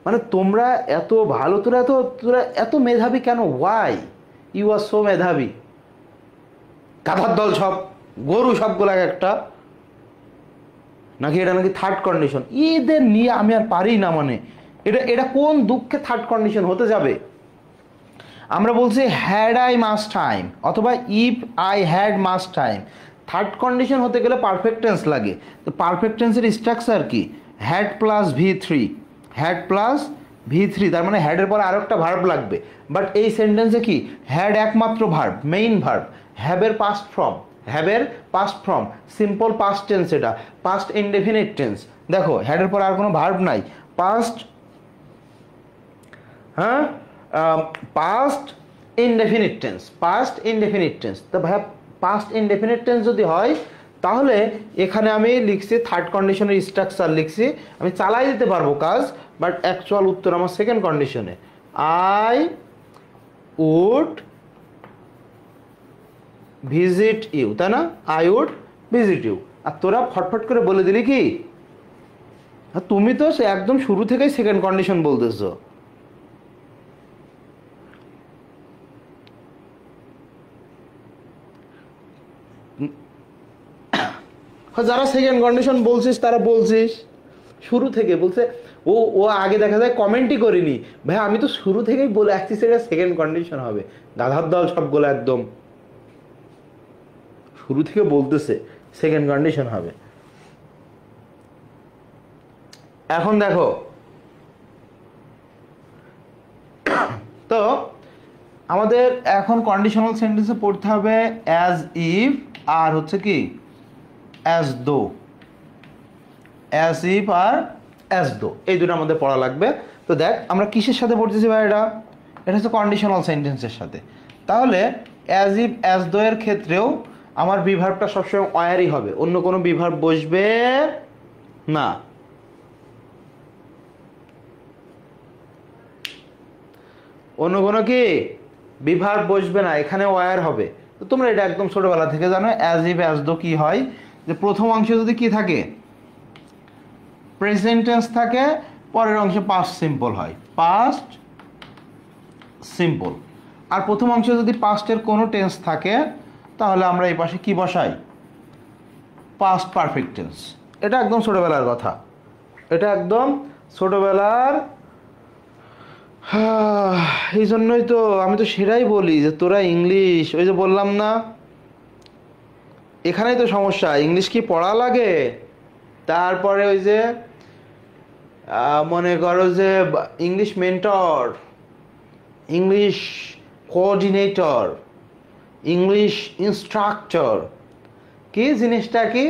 মানে তোমরা এত ভালো, তোরা এত মেধাবী কেন? ওয়াই ইউ আর সো মেধাবী? গাধার দল সব, গরু সবগুলা একটা। নাকি এটা নাকি থার্ড কন্ডিশন? এদের নিয়ে আমি আর পারি না। মানে এটা কোন দুঃখে থার্ড কন্ডিশন হতে যাবে? আমরা বলছি হ্যাড আই মাস্ট টাইম অথবা if I had must time. Third condition হতে গেলে পারফেক্ট টেন্স লাগে। তো পারফেক্ট টেন্সের স্ট্রাকচার কি? হ্যাড প্লাস V3, তার মানে হ্যাডের পরে আরো একটা ভার্ব লাগবে। বাট এই সেন্টেন্সে কি হ্যাড একমাত্র ভার্ব, মেইন ভার্ব। হ্যাভের past form simple past tense, এটা পাস্ট ইনডেফিনিট টেন্স। দেখো হ্যাডের পর আর কোনো ভার্ব নাই, পাস্ট ইনডেফিনিট টেন্স। তো ভাইয়া পাস্ট ইনডেফিনিট টেন্স যদি হয় তাহলে এখানে আমি লিখছি থার্ড কন্ডিশনের স্ট্রাকচার লিখছি, আমি চালাই দিতে পারবো কাজ, বাট অ্যাকচুয়াল উত্তর আমার সেকেন্ড কন্ডিশনে। আই উড ভিজিট ইউ, তাই না? I would visit you. আর তোরা ফটফট করে বলে দিলি কি, আর তুমি তো সে একদম শুরু থেকেই সেকেন্ড কন্ডিশন বলতেছো। যারা সেকেন্ড কন্ডিশন বলছিস তারা বলছিস শুরু থেকে বলছে, ও ও আগে দেখা যায় কমেন্টই করিনি, ভাই আমি তো শুরু থেকেই বলে আসছি সেটা সেকেন্ড কন্ডিশন হবে, গাধার দল সবগুলো একদম শুরু থেকে বলতেছে সেকেন্ড কন্ডিশন হবে। এখন দেখো তো আমাদের এখন কন্ডিশনাল সেন্টেন্সে পড়তে হবে অ্যাজ ইফ আর হচ্ছে কি as though, as if R as though, এই দুটো আমাদের পড়া লাগবে। তো দেখ আমরা কিসের সাথে পড়তেছি ভাই, এটা হচ্ছে কন্ডিশনাল সেন্টেন্সের সাথে। তাহলে অ্যাজ ইফ অ্যাজ দো এর ক্ষেত্রেও আমার বিভার্বটা সবসময় ওয়্যারই হবে, অন্য কোনো বিভার্ব বসবে না। অন্য কোনো কি বিভার্ব বসবে না, এখানে ওয়্যার হবে। তো তোমরা এটা একদম ছোটবেলা থেকে জানো অ্যাজ ইফ অ্যাজ দো কি হয়, যে প্রথম অংশে যদি কি থাকে প্রেজেন্ট টেন্স থাকে, পরের অংশে পাস্ট সিম্পল হয়, পাস্ট সিম্পল। আর প্রথম অংশে যদি পাস্টের কোনো টেন্স থাকে তাহলে আমরা এই পাশে কি বসাই, পাস্ট পারফেক্ট টেন্স। এটা একদম ছোটবেলার কথা, এটা একদম ছোটবেলার। এই জন্যই তো আমি তো সেটাই বলি যে তোরা ইংলিশ, ওই যে বললাম না, এখানেই তো সমস্যা, ইংলিশ কি পড়া লাগে, তারপরে ওই যে মনে করো যে English mentor, English coordinator, English instructor, কি জিনিসটা কি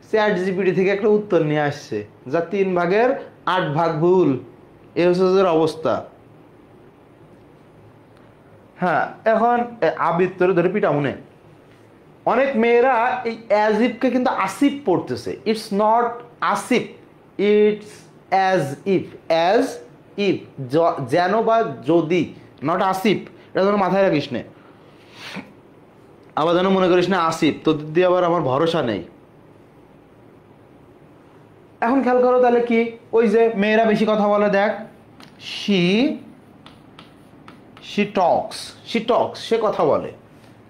চ্যাট জিপিটি থেকে একটা উত্তর নিয়ে আসছে যা 3 ভাগের 8 ভাগ ভুল, এই হচ্ছে ওদের অবস্থা। হ্যাঁ এখন আবৃত্তরে ধরে পিটা মনে অনেক মেয়েরা এই অ্যাজ ইফকে কিন্তু আসিফ পড়তেছে, it's not Asif, it's as if, as if যেন বা যদি, নট আসিফ, এটা যেন মাথায় রাখিস না, আবার যেন মনে করিস না আসিফ, তোদের দিয়ে আবার আমার ভরসা নেই। এখন খেয়াল করো তাহলে কি, ওই যে মেয়েরা বেশি কথা বলে, দেখ she talks, সে কথা বলে,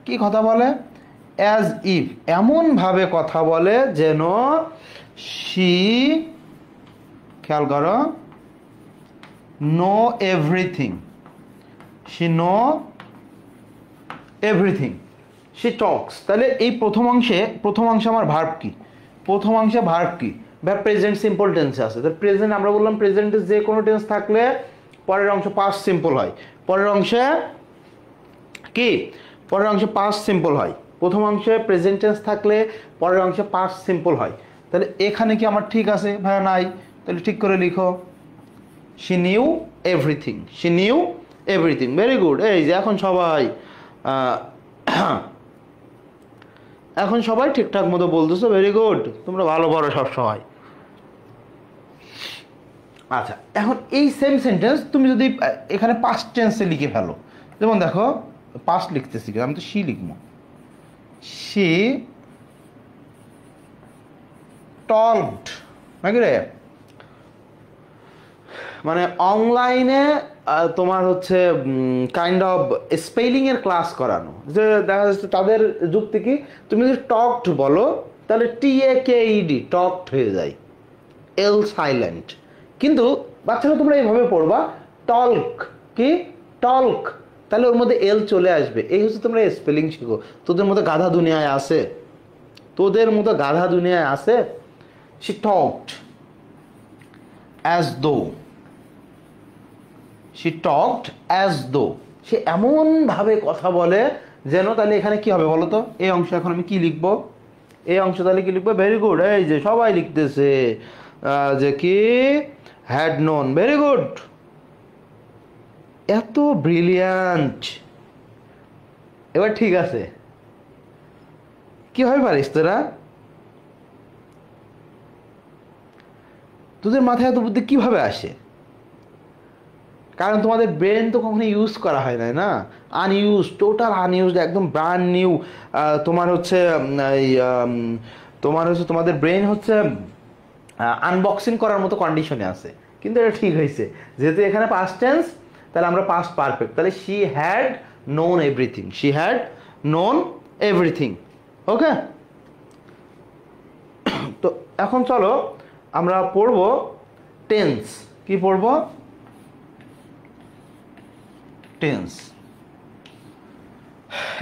কি কথা বলে, অ্যাজ ইফ, এমন ভাবে কথা বলে যেন she, খেয়াল করো, know everything, she know everything, she talks। তাহলে এই প্রথম অংশে আমার ভার্ব কি, প্রথম অংশে ভার্ব কি, ভার্ব প্রেজেন্ট সিম্পল টেন্সে আছে। তো প্রেজেন্ট আমরা বললাম প্রেজেন্টে যে কোনো টেন্স থাকলে পরের অংশ পাস্ট সিম্পল হয়, পরের অংশে কি, পরের অংশে পাস্ট সিম্পল হয়, প্রথম অংশে প্রেজেন্ট টেন্স থাকলে পরের অংশে পাস্ট সিম্পল হয়। তাহলে এখানে কি আমার ঠিক আছে ভাইয়া, নাই, তাহলে ঠিক করে লিখো she knew everything, she knew everything, very good. এই যে এখন সবাই ঠিকঠাক মতো বলতেছো, ভেরি গুড, তোমরা ভালো বড় সব সময়। আচ্ছা এখন এই সেম সেন্টেন্স তুমি যদি এখানে পাস্ট টেন্সে লিখে ফেলো, যেমন দেখো পাস্ট লিখতেছি, আমি তো শি লিখবো, শি টলড, নাকি রে, মানে অনলাইনে তোমার হচ্ছে কাইন্ড অফ স্পেলিং এর ক্লাস করানো, যে দেখা যাচ্ছে তাদের যুক্তি কি, তুমি যদি টকড বলো তাহলে TAKED টকড হয়ে যায়, এল সাইলেন্ট, কিন্তু বাচ্চারা তোমরা এইভাবে পড়বা টল্ক, কি টল্ক, তাহলে ওর মধ্যে এল চলে আসবে, এই হচ্ছে তোমরা স্পেলিং শিখো। তোদের মতো গাধা দুনিয়ায় আছে, তোদের মতো গাধা দুনিয়ায় আছে। she talked as though, she talked as though, সে এমন ভাবে কথা বলে যেন, তাহলে এখানে কি হবে বলো তো, এই অংশ এখন আমি কি লিখবো, এই অংশ তাহলে কি লিখবো, ভেরি গুড, এই যে সবাই লিখতেছে যে কি হ্যাড নোন, ভেরি গুড, এত ব্রিলিয়ান্ট। এবার ঠিক আছে, কিভাবে পারিস তোরা, তোদের মাথায় এত বুদ্ধি কিভাবে আসে, কারণ তোমাদের ব্রেন তো কখনো ইউজ করা হয় না, আনইউজ, টোটাল আনইউজ, একদম ব্র্যান্ড নিউ। তোমার হচ্ছে তোমার হচ্ছে তোমাদের ব্রেন হচ্ছে আনবক্সিং করার মতো কন্ডিশনে আছে, কিন্তু এটা ঠিক হয়েছে যেহেতু এখানে পাস্ট টেন্স, তাহলে আমরা পাস্ট পারফেক্ট, তাহলে she had known everything, she had known everything. Okay, তো এখন চলো আমরা পড়ব টেন্স। কি পড়ব? টেন্স।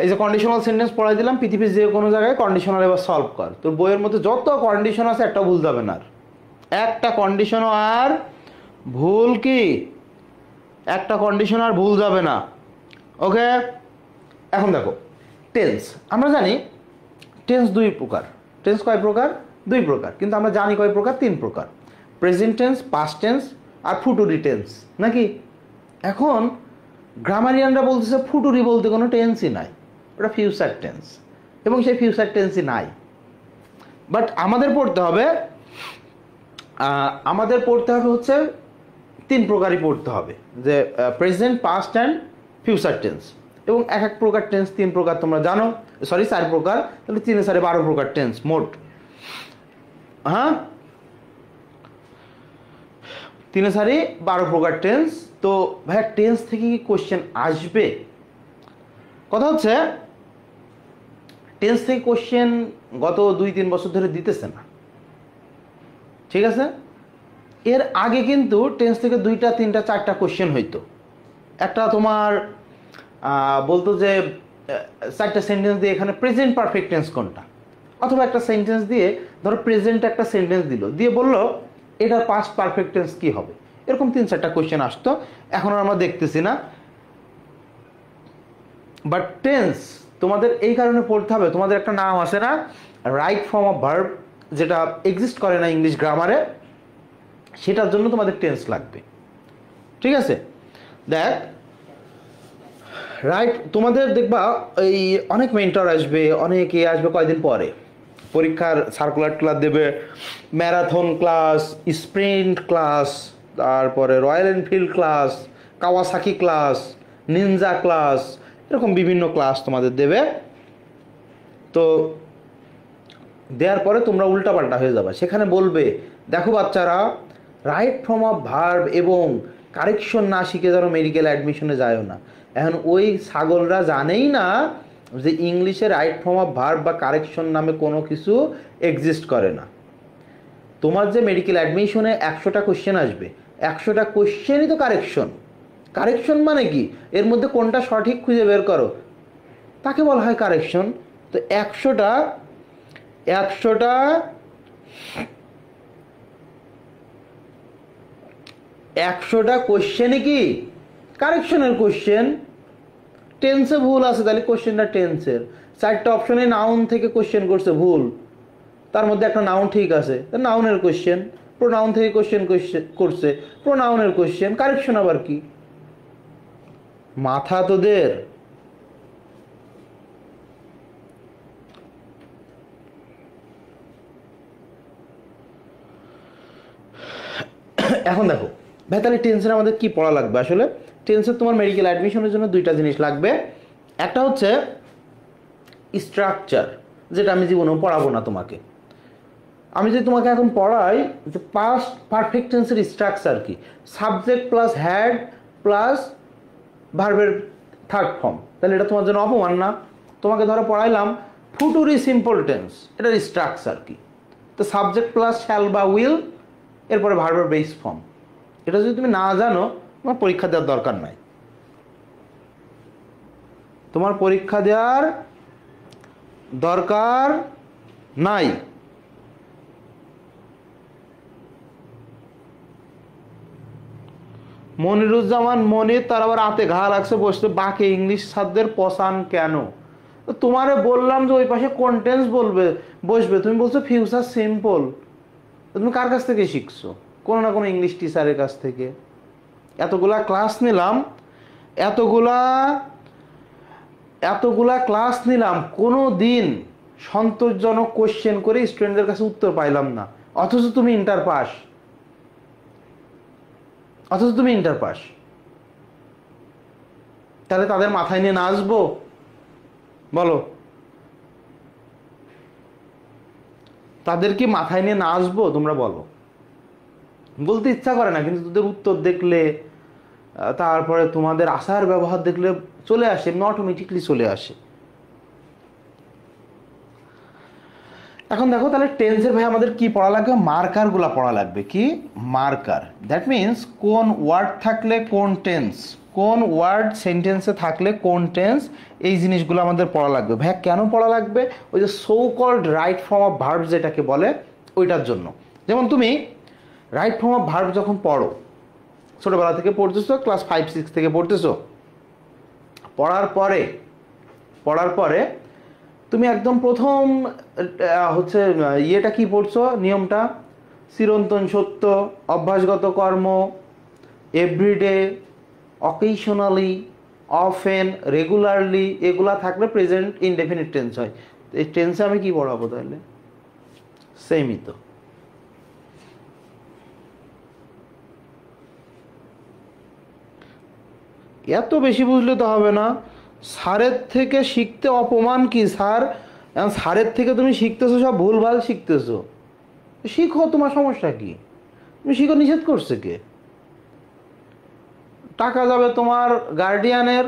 এই যে কন্ডিশনাল সেন্টেন্স পড়াই দিলাম, পৃথিবীর যে কোনো জায়গায় কন্ডিশনাল এবার সলভ কর। তোর বইয়ের মধ্যে যত কন্ডিশন আছে একটা ভুল যাবে না, একটা কন্ডিশনও আর ভুল কি একটা কন্ডিশন আর ভুল যাবে না। ওকে, এখন দেখো টেন্স। আমরা জানি টেন্স দুই প্রকার। টেন্স কয় প্রকার? দুই প্রকার, কিন্তু আমরা জানি কয় প্রকার? তিন প্রকার। প্রেজেন্ট টেন্স, পাস্ট টেন্স আর ফুটুরি টেন্স, নাকি? এখন গ্রামারিয়ানরা বলতেছে ফুটুরি বলতে কোনো টেন্সই নাই, ওটা ফিউচার টেন্স, এবং সেই ফিউচার টেন্সই নাই। বাট আমাদের পড়তে হবে হচ্ছে তিন প্রকারই পড়তে হবে, যে present, past and future tense. এবং এক এক প্রকার টেন্স তিন প্রকার তোমরা জানো, সরি 4 প্রকার, তাহলে 3 এ 4 12 প্রকার টেন্স মোট। হ্যাঁ, 3 এ 4 12 প্রকার টেন্স। তো ভাইয়া টেন্স থেকে কি কোশ্চেন আসবে? কথা হচ্ছে টেন্স থেকে কোশ্চেন গত 2-3 বছর ধরে দিতেছে না, ঠিক আছে? এর আগে কিন্তু টেন্স থেকে 2টা 3টা 4টা কোশ্চেন হইতো। একটা তোমার বলতো যে 4টা সেন্টেন্স দিয়ে এখানে প্রেজেন্ট পারফেক্ট টেন্স কোনটা, অথবা একটা সেন্টেন্স দিয়ে ধরো প্রেজেন্ট একটা সেন্টেন্স দিল, দিয়ে বললো এটার পাস্ট পারফেক্ট টেন্স কি হবে, এরকম 3-4টা কোশ্চেন আসতো। এখন আমরা দেখতেছি না। বাট টেন্স তোমাদের এই কারণে পড়তে হবে, তোমাদের একটা নাম আছে না, রাইট ফর্ম অফ ভার্ব, যেটা এক্সিস্ট করে না ইংলিশ গ্রামারে, সেটার জন্য তোমাদের টেন্স লাগবে। ঠিক আছে? দেখ, রাইট, তোমাদের দেখবা এই অনেক মেন্টর আসবে, অনেক আসবে কয়দিন পরে, পরীক্ষার সার্কুলার ক্লাস দেবে, ম্যারাথন ক্লাস, স্প্রিন্ট ক্লাস, তারপরে royal Enfield class, Kawasaki class, Ninja class, এরকম বিভিন্ন ক্লাস তোমাদের দেবে। তো দেওয়ার পরে তোমরা উল্টাপাল্টা হয়ে যাবে, সেখানে বলবে দেখো বাচ্চারা, রাইট ফর্ম অফ ভার্ব এবং কারেকশন না শিখে যেন মেডিকেল অ্যাডমিশনে যায়ও না। এখন ওই ছাগলরা জানেই না যে ইংলিশে রাইট ফর্ম অফ ভার্ব বা কারেকশন নামে কোনো কিছু এক্সিস্ট করে না। তোমার যে মেডিকেল অ্যাডমিশনে 100টা কোশ্চেন আসবে, 100টা কোশ্চেনই তো কারেকশন। কারেকশন মানে কি? এর মধ্যে কোনটা সঠিক খুঁজে বের করো, তাকে বলা হয় কারেকশন। তো 100টা কোশ্চেনই কি কারেকশনের কোশ্চেন। টেন্সে ভুল আছে, তাহলে কোশ্চেনটা টেন্সের। 4টা অপশনে নাউন থেকে কোশ্চেন করছে ভুল, তার মধ্যে একটা নাউন ঠিক আছে, নাউনের কোশ্চেন। প্রোনাউন থেকে কোশ্চেন করছে, প্রোনাউনের কোশ্চেন। কারেকশন আবার কি? মাথা তোদের। এখন দেখো ভাই, তাহলে টেন্সের আমাদের কি পড়া লাগবে? আসলে টেন্সের তোমার মেডিকেল অ্যাডমিশনের জন্য 2টা জিনিস লাগবে। একটা হচ্ছে স্ট্রাকচার, যেটা আমি জীবনেও পড়াবো না তোমাকে। আমি যদি তোমাকে এখন পড়াই যে পাস্ট পারফেক্ট টেন্সের স্ট্রাকচার কি, সাবজেক্ট প্লাস হ্যাড প্লাস ভার্বের থার্ড ফর্ম, তাহলে এটা তোমার জন্য অপমান না? তোমাকে ধরো পড়াইলাম ফুটুরি সিম্পল টেন্স, এটার স্ট্রাকচার কি? তো সাবজেক্ট প্লাস শ্যাল বা উইল, এরপরে ভার্বের বেস ফর্ম। এটা যদি তুমি না জানো, তোমার পরীক্ষা দেওয়ার দরকার নাই। তোমার পরীক্ষা দেওয়ার দরকার নাই। মনিরুজ্জামান মনির, তার আবার হাতে ঘা লাগছে, বসতে বাকি ইংলিশ ছাত্রদের পছান কেন? তোমারে বললাম যে ওই পাশে কোন টেন্স বসবে, তুমি বলছো ফিউচার সিম্পল। তুমি কার কাছ থেকে শিখছো? কোনো না কোনো ইংলিশ টিচারের কাছ থেকে। এতগুলা ক্লাস নিলাম, এতগুলা ক্লাস নিলাম, কোনো দিন সন্তোষজনক কোশ্চেন করে স্টুডেন্টদের কাছে উত্তর পাইলাম না, অথচ তুমি ইন্টার পাস। তাহলে তাদের মাথায় নিয়ে নাচবো? বলো। তাদের কি মাথায় নিয়ে না আসবো? তোমরা বলো। বলতে ইচ্ছা করে না, কিন্তু তোদের উত্তর দেখলে, তারপরে তোমাদের আচার ব্যবহার দেখলে চলে আসে, এমনি অটোমেটিকলি চলে আসে। এখন দেখো তাহলে টেন্সের ভাই আমাদের কি পড়া লাগবে? মার্কারগুলো পড়া লাগবে। কি মার্কার? দ্যাট মিনস কোন ওয়ার্ড থাকলে কোন টেন্স, কোন ওয়ার্ড সেন্টেন্সে থাকলে কোন টেন্স, এই জিনিসগুলো আমাদের পড়া লাগবে। ভাইয়া কেন পড়া লাগবে? ওই যে so called right form of verb যেটাকে বলে, ওইটার জন্য। যেমন তুমি রাইট ফর্ম অফ ভার্ব যখন পড়ো, ছোটোবেলা থেকে পড়তেছো, ক্লাস 5-6 থেকে পড়তেছো, পড়ার পরে তুমি একদম প্রথম হচ্ছে ইয়েটা কি পড়ছো, নিয়মটা? চিরন্তন সত্য, অভ্যাসগত কর্ম, এভরিডে, অকেশনালি, অফেন, রেগুলারলি, এগুলা থাকলে প্রেজেন্ট ইনডেফিনিট টেন্স হয়। এই টেন্সে আমি কি পড়াবো তাহলে? সেমই তো। এত বেশি বুঝলে তো হবে না। স্যারের থেকে শিখতে অপমান কি স্যার? স্যারের থেকে তুমি শিখতেছো সব ভুলভাল শিখতেছো। শিখো, তোমার সমস্যা কি? তুমি শিখো, নিষেধ করছে কে? টাকা যাবে তোমার গার্ডিয়ানের,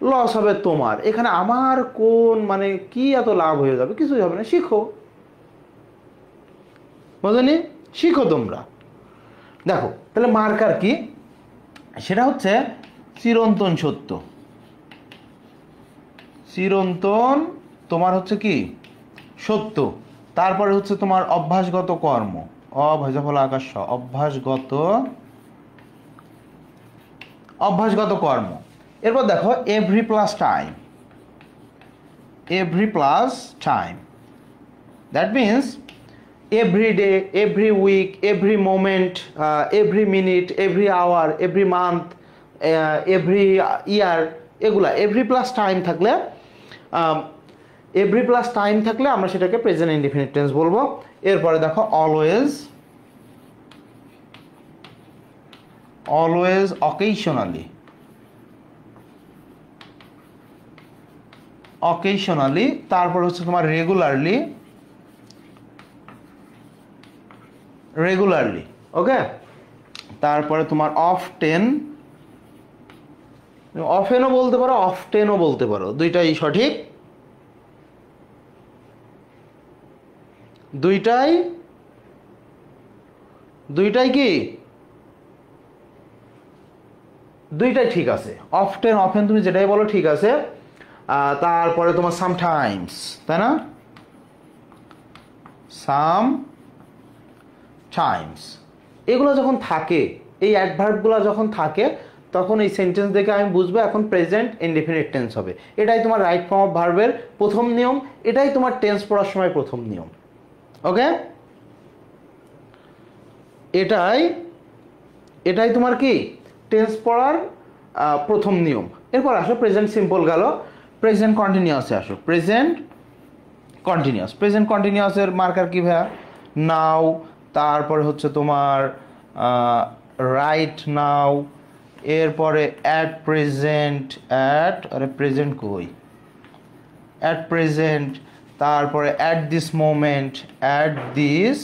লস হবে তোমার। এখানে আমার কোন মানে কি এত লাভ হয়ে যাবে? কিছুই হবে না, শিখো। বুঝলি? শিখো তোমরা। দেখো তাহলে মার্কার কি? সেটা হচ্ছে চিরন্তন সত্য। চিরন্তন তোমার হচ্ছে কি? সত্য। তারপরে হচ্ছে তোমার অভ্যাসগত কর্ম, অভ্যাসফল আকাশ, অভ্যাসগত কর্ম। এরপর দেখো every plus time, every plus time, that means every day, every week, every moment, every minute, every hour, every month, every year, এগুলা এভরি প্লাস টাইম থাকলে, এভরি প্লাস টাইম থাকলে আমরা সেটাকে প্রেজেন্ট ইনডিফিনিট টেন্স বলবো। এরপরে দেখো অলওয়েজ, অলওয়েজ, অকেশনালি, অকেশনালি, তারপর হচ্ছে তোমার রেগুলারলি, রেগুলারলি, ওকে। তারপরে তোমার অফটেন, অফেনও বলতে পারো, অফটেনও বলতে পারো, দুইটাই সঠিক। দুইটাই কি? দুইটাই ঠিক আছে। অফটেন, অফেন তুমি যেটাই বলো ঠিক আছে। তারপরে তোমার সামটাইমস, তাই না? সাম টাইমস, এগুলো যখন থাকে, এই অ্যাডভার্বগুলো যখন থাকে, তখন এই সেন্টেন্স দেখে আমি বুঝবো এখন প্রেজেন্ট ইনডেফিনিট টেন্স হবে। এটাই তোমার রাইট ফর্ম অফ ভার্বের প্রথম নিয়ম, এটাই তোমার টেন্স পড়ার সময় প্রথম নিয়ম, ওকে। এটাই তোমার কি টেন্স পড়ার প্রথম নিয়ম। এরপর আসো প্রেজেন্ট সিম্পল গেল, প্রেজেন্ট কন্টিনিউয়াসে আসো। প্রেজেন্ট কন্টিনিউয়াস, প্রেজেন্ট কন্টিনিউয়াসের মার্কার কি ভাইয়া? নাও, তারপরে হচ্ছে তোমার রাইট নাও, এরপরে অ্যাট প্রেজেন্ট, আরে প্রেজেন্ট কই? অ্যাট প্রেজেন্ট, তারপরে at this moment, at this,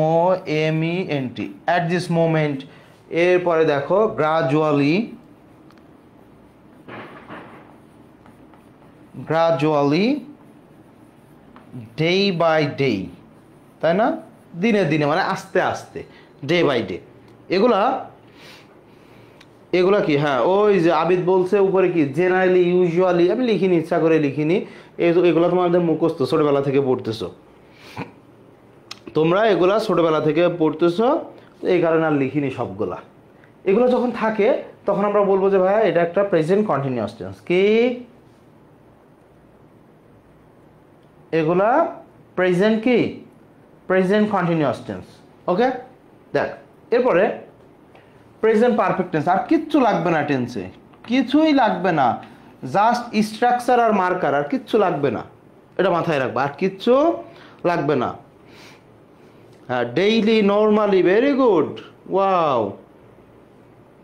MOMENT, at this moment. এরপরে দেখো gradually, gradually, day by day, তাই না? দিনে দিনে মানে আস্তে আস্তে, ডে বাই ডে। এগুলা কি? হ্যাঁ, ওই যে আবিদ বলছে উপরে কি জেনারেলি, ইউজুয়ালি, আমি লিখিনি, ইচ্ছা করে লিখিনি। এগুলো তোমাদের মুখস্থ, ছোটবেলা থেকে পড়তেছো তোমরা, এগুলা ছোটবেলা থেকে পড়তেছো, এই কারণে আর লিখিনি সবগুলা। এগুলো যখন থাকে তখন আমরা বলবো যে ভাইয়া এটা একটা প্রেজেন্ট কন্টিনিউয়াস টেন্স। কি? এগুলা প্রেজেন্ট কি? প্রেজেন্ট কন্টিনিউয়াস টেন্স, ওকে। দেখ এরপরে প্রেজেন্ট পারফেক্ট টেন্স। আর কিচ্ছু লাগবে না টেন্সে, কিছুই লাগবে না, জাস্ট স্ট্রাকচার আর মার্কার, আর কিচ্ছু লাগবে না, এটা মাথায় রাখবে, আর কিচ্ছু লাগবে না। হ্যাঁ, daily, normally, very good, wow.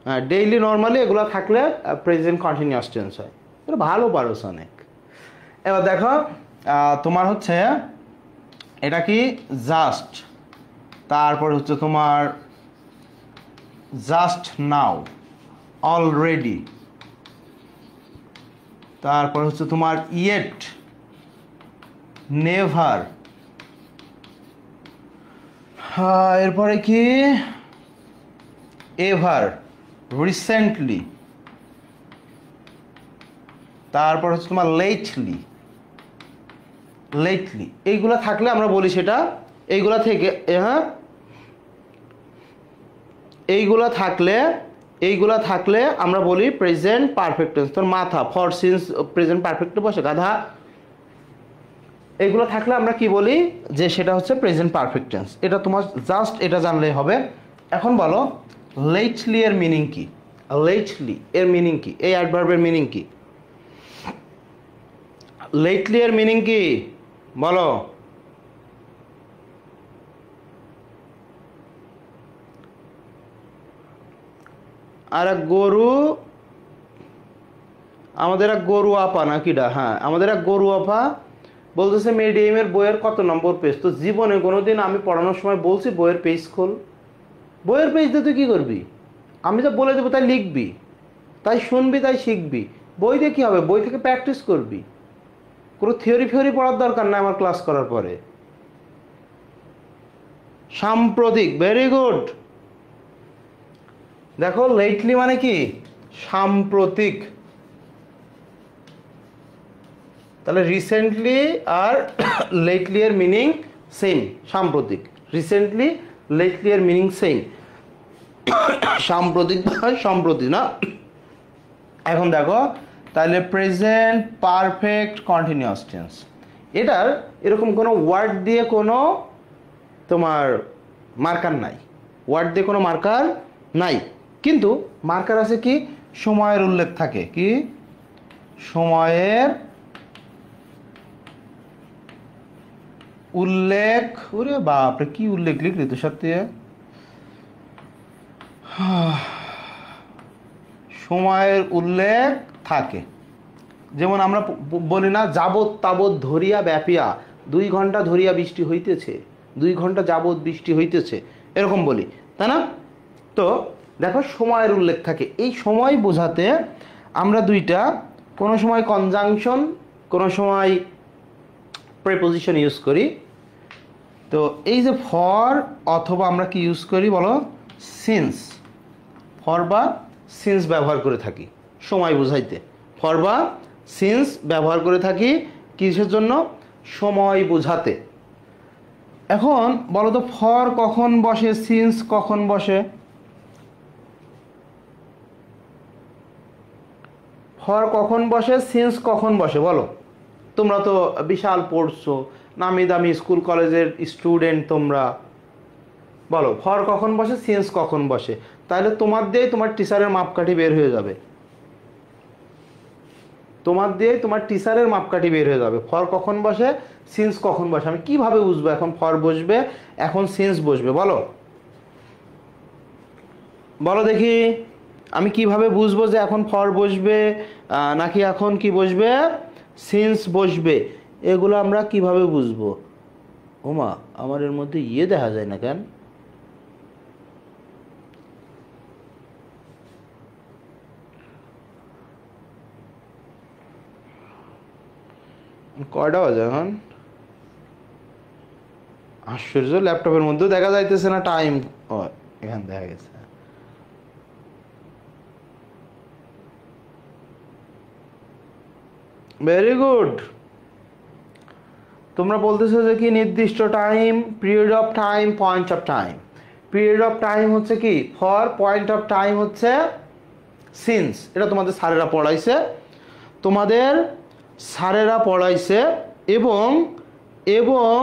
হ্যাঁ, ডেইলি, নর্মালি এগুলো থাকলে প্রেজেন্ট কন্টিনিউয়াস টেন্স হয়। এটা ভালো পারোস অনেক। এবার দেখো তোমার হচ্ছে এটা কি জাস্ট, তারপর হচ্ছে তোমার জাস্ট নাও, অলরেডি, তারপর হচ্ছে তোমার ইয়েট, নেভার, এরপরে কি এভার, রিসেন্টলি, তারপর হচ্ছে তোমার লেটলি, লেটলি। এইগুলা থাকলে আমরা বলি সেটা, এইগুলা থেকে হ্যাঁ, এইগুলা থাকলে আমরা বলি প্রেজেন্ট পারফেক্ট টেন্স। তোর মাথা ফর সিন্স প্রেজেন্ট পারফেক্টে বসে গাধা। এইগুলো থাকলে আমরা কি বলি যে সেটা হচ্ছে প্রেজেন্ট পারফেক্ট টেন্স। এটা তোমার জাস্ট এটা জানলেই হবে। এখন বলো লেটলি এর মিনিং কি? লেটলি এর মিনিং কি? এই অ্যাডভার্বের মিনিং কি? লেটলি এর মিনিং কি বলো? আর এক গরু, আমাদের এক গরু আপা নাকিডা, হ্যাঁ আমাদের এক গরু আপা বলতেছে মিডিয়ামের বইয়ের কত নম্বর পেজ। তো জীবনে কোনোদিন আমি পড়ানোর সময় বলছি বইয়ের পেজ খোল? বইয়ের পেজ দিয়ে তুই কী করবি? আমি যা বলে দেবো তাই লিখবি, তাই শুনবি, তাই শিখবি। বই দিয়ে কী হবে? বই থেকে প্র্যাকটিস করবি। কোনো থিওরি ফিওরি পড়ার দরকার নাই আমার ক্লাস করার পরে। সাম্প্রতিক, ভেরি গুড। দেখো লেটলি মানে কি? সাম্প্রতিক। তাহলে রিসেন্টলি আর লেটলি এর মিনিং সেম, সাম্প্রতিক। রিসেন্টলি লেটলি এর মিনিং সেম, সাম্প্রতিক সম্প্রতি না। এখন দেখো তাহলে প্রেজেন্ট পারফেক্ট কন্টিনিউয়াস টেন্স, এটার এরকম কোনো ওয়ার্ড দিয়ে কোনো তোমার মার্কার নাই, ওয়ার্ড দিয়ে কোনো মার্কার নাই, কিন্তু মার্কার আছে কি? সময়ের উল্লেখ থাকে। কি? সময়ের উল্লেখ। ওরে বাপরে কি উল্লেখ লিখলি তো সত্যি। সময়ের উল্লেখ থাকে। যেমন আমরা বলি না যাবৎ তাবৎ ধরিয়া ব্যাপিয়া, 2 ঘন্টা ধরিয়া বৃষ্টি হইতেছে, 2 ঘন্টা যাবৎ বৃষ্টি হইতেছে, এরকম বলি, তাই না? তো দেখো সময়ের উল্লেখ থাকে। এই সময় বোঝাতে আমরা দুইটা, কোনো সময় কনজাংশন, কোনো সময় প্রিপোজিশন ইউজ করি। তো এই যে ফর অথবা আমরা কি ইউজ করি বলো? সিন্স। ফর বা সিন্স ব্যবহার করে থাকি সময় বোঝাইতে। ফর বা সিন্স ব্যবহার করে থাকি কিসের জন্য? সময় বোঝাতে। এখন বলো তো ফর কখন বসে, সিন্স কখন বসে? ফর কখন বসে, সিন্স কখন বসে বলো? তোমরা তো বিশাল পড়ছো, নামি দামি স্কুল কলেজের স্টুডেন্ট তোমরা, বলো ফর কখন বসে, সিন্স কখন বসে? তাহলে তোমার দিয়েই তোমার টিচারের মাপকাঠি বের হয়ে যাবে। তোমার দিয়েই তোমার টিচারের মাপকাঠি বের হয়ে যাবে। ফর কখন বসে, সিন্স কখন বসে। আমি কিভাবে বুঝবো এখন ফর বসবে, এখন সিন্স বসবে? বলো বলো দেখি, আমি কিভাবে বুঝবো যে এখন ফর বসবে নাকি এখন কি বসবে, সিন্স বসবে? এগুলো আমরা কিভাবে বুঝবো? ওমা আমার এর মধ্যে ইয়ে দেখা যায় না কেন? কয়টা বাজে এখন? আশ্চর্য, ল্যাপটপের মধ্যেও দেখা যাইতেছে না টাইম। ও এখানে দেখা গেছে। Very good. তোমরা বলতেছো যে কি নির্দিষ্ট time, period of time, point of time. Period of time হচ্ছে কি ফর, পয়েন্ট অফ টাইম হচ্ছে সিন্স। এটা তোমাদের স্যারেরা পড়াইছে, তোমাদের স্যারেরা পড়াইছে। এবং এবং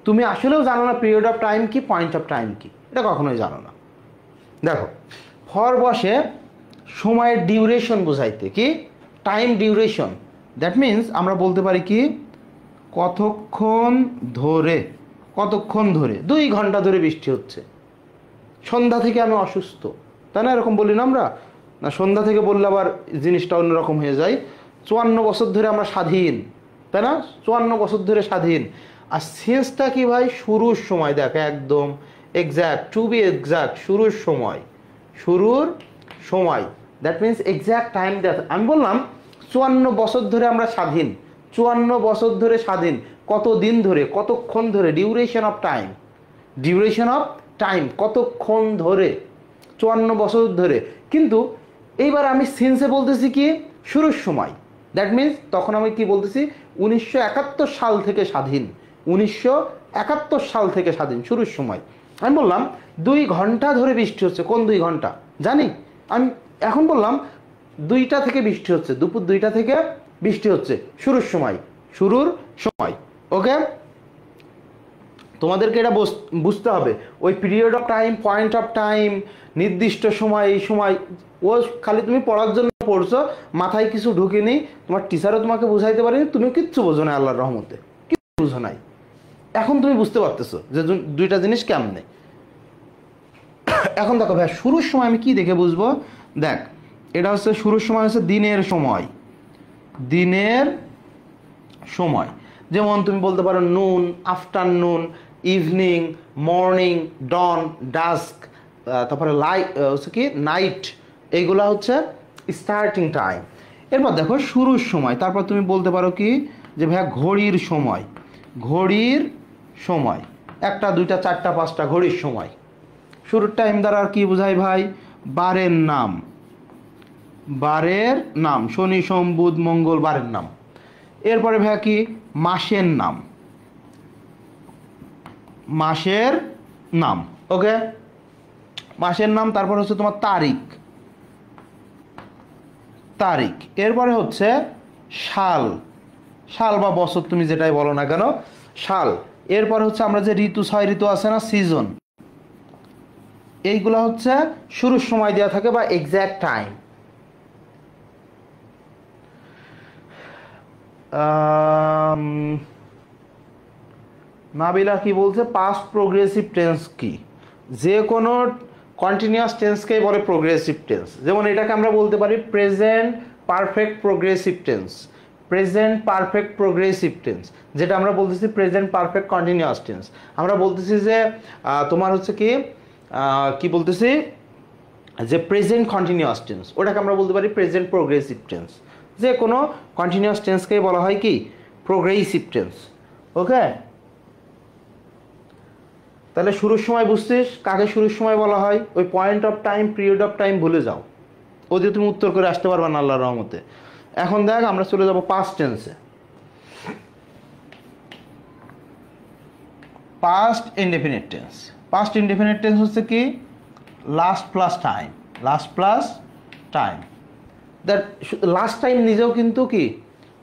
তুমি আসলেও জানো না পিরিয়ড অফ টাইম কি, পয়েন্ট অফ টাইম কি, এটা কখনোই জানো না। দেখো ফর বসে সময়ের ডিউরেশন বোঝাইতে, কি টাইম ডিউরেশন। দ্যাট মিন্স আমরা বলতে পারি কি কতক্ষণ ধরে, কতক্ষণ ধরে 2 ঘন্টা ধরে বৃষ্টি হচ্ছে, সন্ধ্যা থেকে আমি অসুস্থ, তাই না? এরকম বলি না আমরা? না সন্ধ্যা থেকে বললে আবার জিনিসটা অন্যরকম হয়ে যায়। 54 বছর ধরে আমরা স্বাধীন, তাই না? 54 বছর ধরে স্বাধীন। আর সিন্সটা কি ভাই? শুরুর সময়। দেখ একদম এক্স্যাক্ট, টু বি এক্স্যাক্ট, শুরুর সময়, শুরুর সময়, দ্যাট মিনস এক্স্যাক্ট টাইম। আমি বললাম 54 বছর ধরে আমরা স্বাধীন, 54 বছর ধরে স্বাধীন, কত দিন ধরে, কতক্ষণ ধরে, duration of time, duration of time, কতক্ষণ ধরে, 54 বছর ধরে। কিন্তু এইবার আমি সিন্সে বলতেছি কি? শুরুর সময়। দ্যাট মিনস তখন আমি কি বলতেছি? 1971 সাল থেকে স্বাধীন, 1971 সাল থেকে স্বাধীন, শুরুর সময়। আমি বললাম 2 ঘন্টা ধরে বৃষ্টি হচ্ছে। কোন 2 ঘন্টা জানি? আমি এখন বললাম 2টা থেকে বৃষ্টি হচ্ছে, দুপুর 2টা থেকে বৃষ্টি হচ্ছে, শুরুর সময়, শুরুর সময়। ওকে, তোমাদেরকে এটা বুঝতে হবে। ওই period of time, point of time, নির্দিষ্ট সময়, এই সময়, ও খালি তুমি পড়ার জন্য পড়ছো, মাথায় কিছু ঢুকেনি, তোমার টিচারও তোমাকে বুঝাইতে পারেনি, তুমিও কিচ্ছু বোঝো না, আল্লাহর রহমতে কিচ্ছু বুঝো নাই। এখন তুমি বুঝতে পারতেছো যে 2টা জিনিস কেমনে। এখন দেখো ভাই, শুরুর সময় আমি কি দেখে বুঝবো? দেখ, এটা হচ্ছে শুরুর সময়, হচ্ছে দিনের সময়, দিনের সময়। যেমন তুমি বলতে পারো নুন, আফটারনুন, ইভিনিং, মর্নিং, ডন, ডাস্ক, তারপরে লাইট হচ্ছে কি নাইট, এইগুলা হচ্ছে স্টার্টিং টাইম। এরপর দেখো শুরুর সময়, তারপর তুমি বলতে পারো কি যে ভাইয়া ঘড়ির সময়, ঘড়ির সময়, 1টা 2টা 4টা 5টা ঘড়ির সময়। শুরুর টাইম দ্বারা আর কি বোঝায় ভাই? বারের নাম, বারের নাম, শনি সোম বুধ মঙ্গল বারের নাম। এরপরে ভাইয়া কি? মাসের নাম, মাসের নাম। ওকে, মাসের নাম। তারপর হচ্ছে তোমার তারিখ, তারিখ। এরপরে হচ্ছে সাল, সাল বা বছর তুমি যেটাই বলো না কেন, সাল। এরপরে হচ্ছে আমরা যে ঋতু, 6 ঋতু আছে না, সিজন, এইগুলো হচ্ছে শুরুর সময় দেওয়া থাকে বা এক্স্যাক্ট টাইম। নাবিলা কি বলছে? পাস্ট প্রোগ্রেসিভ টেন্স কি? যে কোনো কন্টিনিউয়াস টেন্সকেই বলে প্রোগ্রেসিভ টেন্স। যেমন এটাকে আমরা বলতে পারি present perfect progressive tense, present perfect progressive tense, যেটা আমরা বলতেছি প্রেজেন্ট পারফেক্ট কন্টিনিউয়াস টেন্স। আমরা বলতেছি যে তোমার হচ্ছে কি কি বলতেছি যে প্রেজেন্ট কন্টিনিউয়াস টেন্স, ওটাকে আমরা বলতে পারি প্রেজেন্ট প্রোগ্রেসিভ টেন্স। যে কোনো কন্টিনিউয়াস টেন্সকেই বলা হয় কি? Progressive tense. ওকে, তাহলে শুরুর সময় বুঝছিস কাকে শুরুর সময় বলা হয়? ওই point of time, period of time ভুলে যাও, ওদের তুমি উত্তর করে আসতে পারবে না আল্লাহর রহমতে। এখন দেখ, আমরা চলে যাব পাস্ট টেন্সে। Past indefinite tense, past indefinite tense হচ্ছে কি? Last plus time, last plus time. That last time নিজেও কিন্তু কি?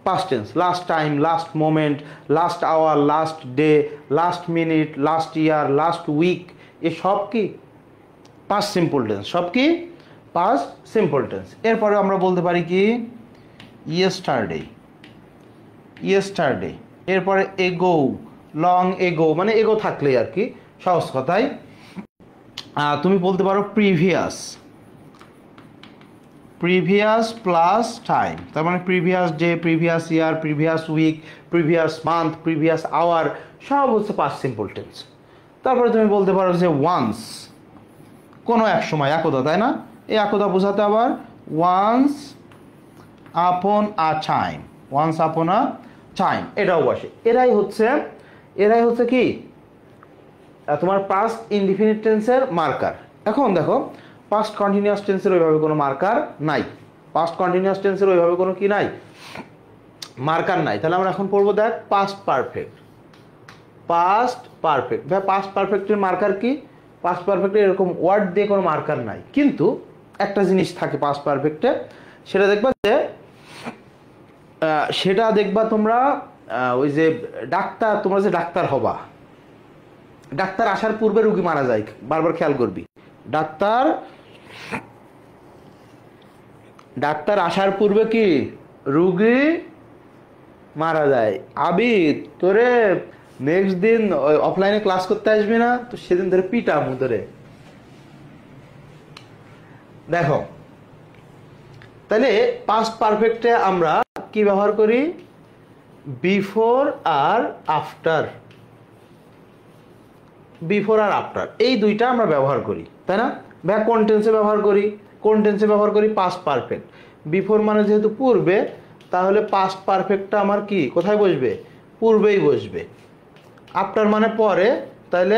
Past tense. Last time, last moment, last hour, last day, last minute, last year, last week, এ সব কি? Past simple tense. সব কি? Past simple tense. এরপরে আমরা বলতে পারি কি? Yesterday, yesterday. এরপরে এগো, লং এগো, মানে এগো থাকলেই আর কি, সহজ কথায়। তুমি বলতে পারো প্রিভিয়াস, প্রিভিয়াস প্লাস টাইম, তার মানে previous day, previous year, previous week, previous month, previous hour, সব হচ্ছে পাস্ট সিম্পল টেন্স। তারপরে তুমি বলতে পারো যে ওয়ান্স, কোনো এক সময়, একদা, তাই না? এই একদা বোঝাতে আবার ওয়ান্স আপন আ টাইম, ওয়ান্স আপন আ টাইম, এটাও বসে। এরাই হচ্ছে কি তোমার পাস্ট ইনডিফিনিট টেন্সের মার্কার। এখন দেখো, পাস্ট কন্টিনিউয়াস টেন্সের ওইভাবে কোনো মার্কার নাই, পাস্ট কন্টিনিউয়াস টেন্সের ওইভাবে কোনো কি নাই, মার্কার নাই। তাহলে আমরা এখন পড়বো, দেখ, পাস্ট পারফেক্ট, পাস্ট পারফেক্ট। ভাই পাস্ট পারফেক্টের মার্কার কি? পাস্ট পারফেক্টে এরকম ওয়ার্ড দিয়ে কোনো মার্কার নাই, কিন্তু একটা জিনিস থাকে পাস্ট পারফেক্টে, সেটা দেখবা যে সেটা দেখবা তোমরা ওই যে ডাক্তার, তোমরা যে ডাক্তার হবা, ডাক্তার আসার পূর্বে রুগী মারা যায়, বারবার খেয়াল করবি। ডাক্তার আসার পূর্বে কি রুগী মারা যায়। আবিদ, তোরে নেক্সট দিন অফলাইনে ক্লাস করতে আসবি না তো সেদিন ধরে পিটামু ধরে। দেখো, তাহলে পাস্ট পারফেক্টে আমরা কি ব্যবহার করি? বিফোর আর আফটার। বিফোর আর আফটার এই দুইটা আমরা ব্যবহার করি, তাই না? ভাই কোন টেন্সে ব্যবহার করি? কোন টেন্সে ব্যবহার করি? Past perfect. বিফোর মানে যেহেতু পূর্বে, তাহলে পাস্ট পারফেক্টটা আমার কি কোথায় বসবে? পূর্বেই বসবে। আফটার মানে পরে, তাহলে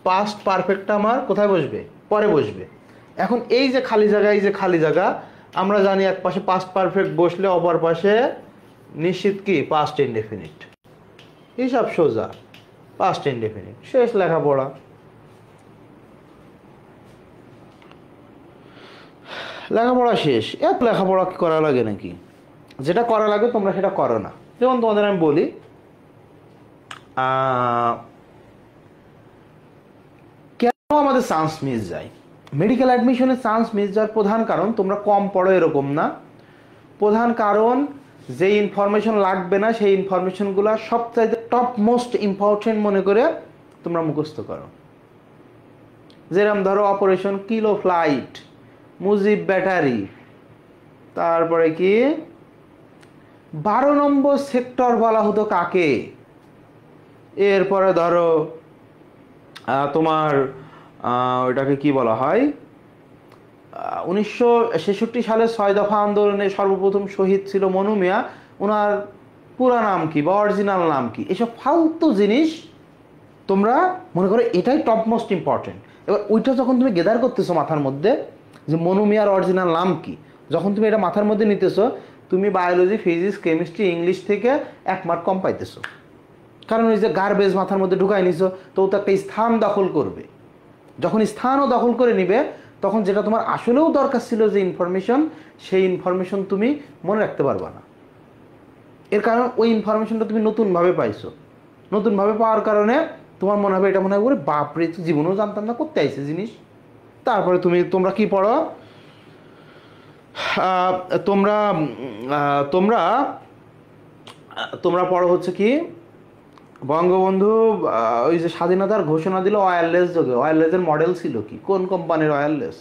পাস্ট পারফেক্টটা আমার কোথায় বসবে? পরে বসবে। এখন এই যে খালি জায়গা, এই যে খালি জায়গা, আমরা জানি এক পাশে পাস্ট পারফেক্ট বসলে অপর পাশে নিশ্চিত কি পাস্ট ইনডেফিনিট। হিসাব সোজা, পাস্ট ইনডেফিনিট। শেষ লেখাপড়া। লেখাপড়া শেষ। এত লেখাপড়া কি করা লাগে নাকি? যেটা করা লাগে তোমরা সেটা করো না। যেমন তোমাদের আমি বলি, কেন আমাদের চান্স মিস যায়? মেডিকেল অ্যাডমিশনের চান্স মিস যাওয়ার প্রধান কারণ তোমরা কম পড়ো এরকম না। প্রধান কারণ যে ইনফরমেশন লাগবে না সেই ইনফরমেশনগুলো সবচাইতে টপ মোস্ট ইম্পর্টেন্ট মনে করে তোমরা মুখস্থ করো। যেরকম ধরো operation kilo flight, Mujib battery, তারপরে কি 12 নম্বর সেক্টর বলা হতো কাকে, এরপরে ধরো তোমার ওইটাকে কি বলা হয়, 1966 সালে 6 দফা আন্দোলনে সর্বপ্রথম শহীদ ছিল মনু মিয়া, ওনার পুরা নাম কি বা অরিজিনাল নাম কি, এসব ফালতু জিনিস তোমরা মনে করো এটাই টপ মোস্ট ইম্পর্টেন্ট। এবার ওইটা যখন তুমি গেদার করতেছো মাথার মধ্যে যে মনু মিয়ার অরিজিনাল নাম কি, যখন তুমি এটা মাথার মধ্যে নিতেছো, তুমি বায়োলজি, ফিজিক্স, কেমিস্ট্রি, ইংলিশ থেকে 1 মার্ক কম পাইতেছো। কারণ ওই যে গার্বেজ মাথার মধ্যে ঢুকাই নিছো, তো ও তো একটা স্থান দখল করবে। যখন স্থানও দখল করে নিবে, তখন যেটা তোমার আসলেও দরকার ছিল যে ইনফরমেশন, সেই ইনফরমেশন তুমি মনে রাখতে পারবা না। এর কারণ ওই ইনফরমেশনটা তুমি নতুনভাবে পাইছো। নতুনভাবে পাওয়ার কারণে তোমার মনে হবে, এটা মনে হবে বাপরে, তো জীবনেও জানতাম না, করতে আইছে জিনিস। তারপরে তোমরা কি পড়ো? তোমরা তোমরা তোমরা পড়ো হচ্ছে কি, বঙ্গবন্ধু ওই যে স্বাধীনতার ঘোষণা দিল ওয়্যারলেস যোগে, ওয়্যারলেসের মডেল ছিল কি, কোন কোম্পানির ওয়্যারলেস,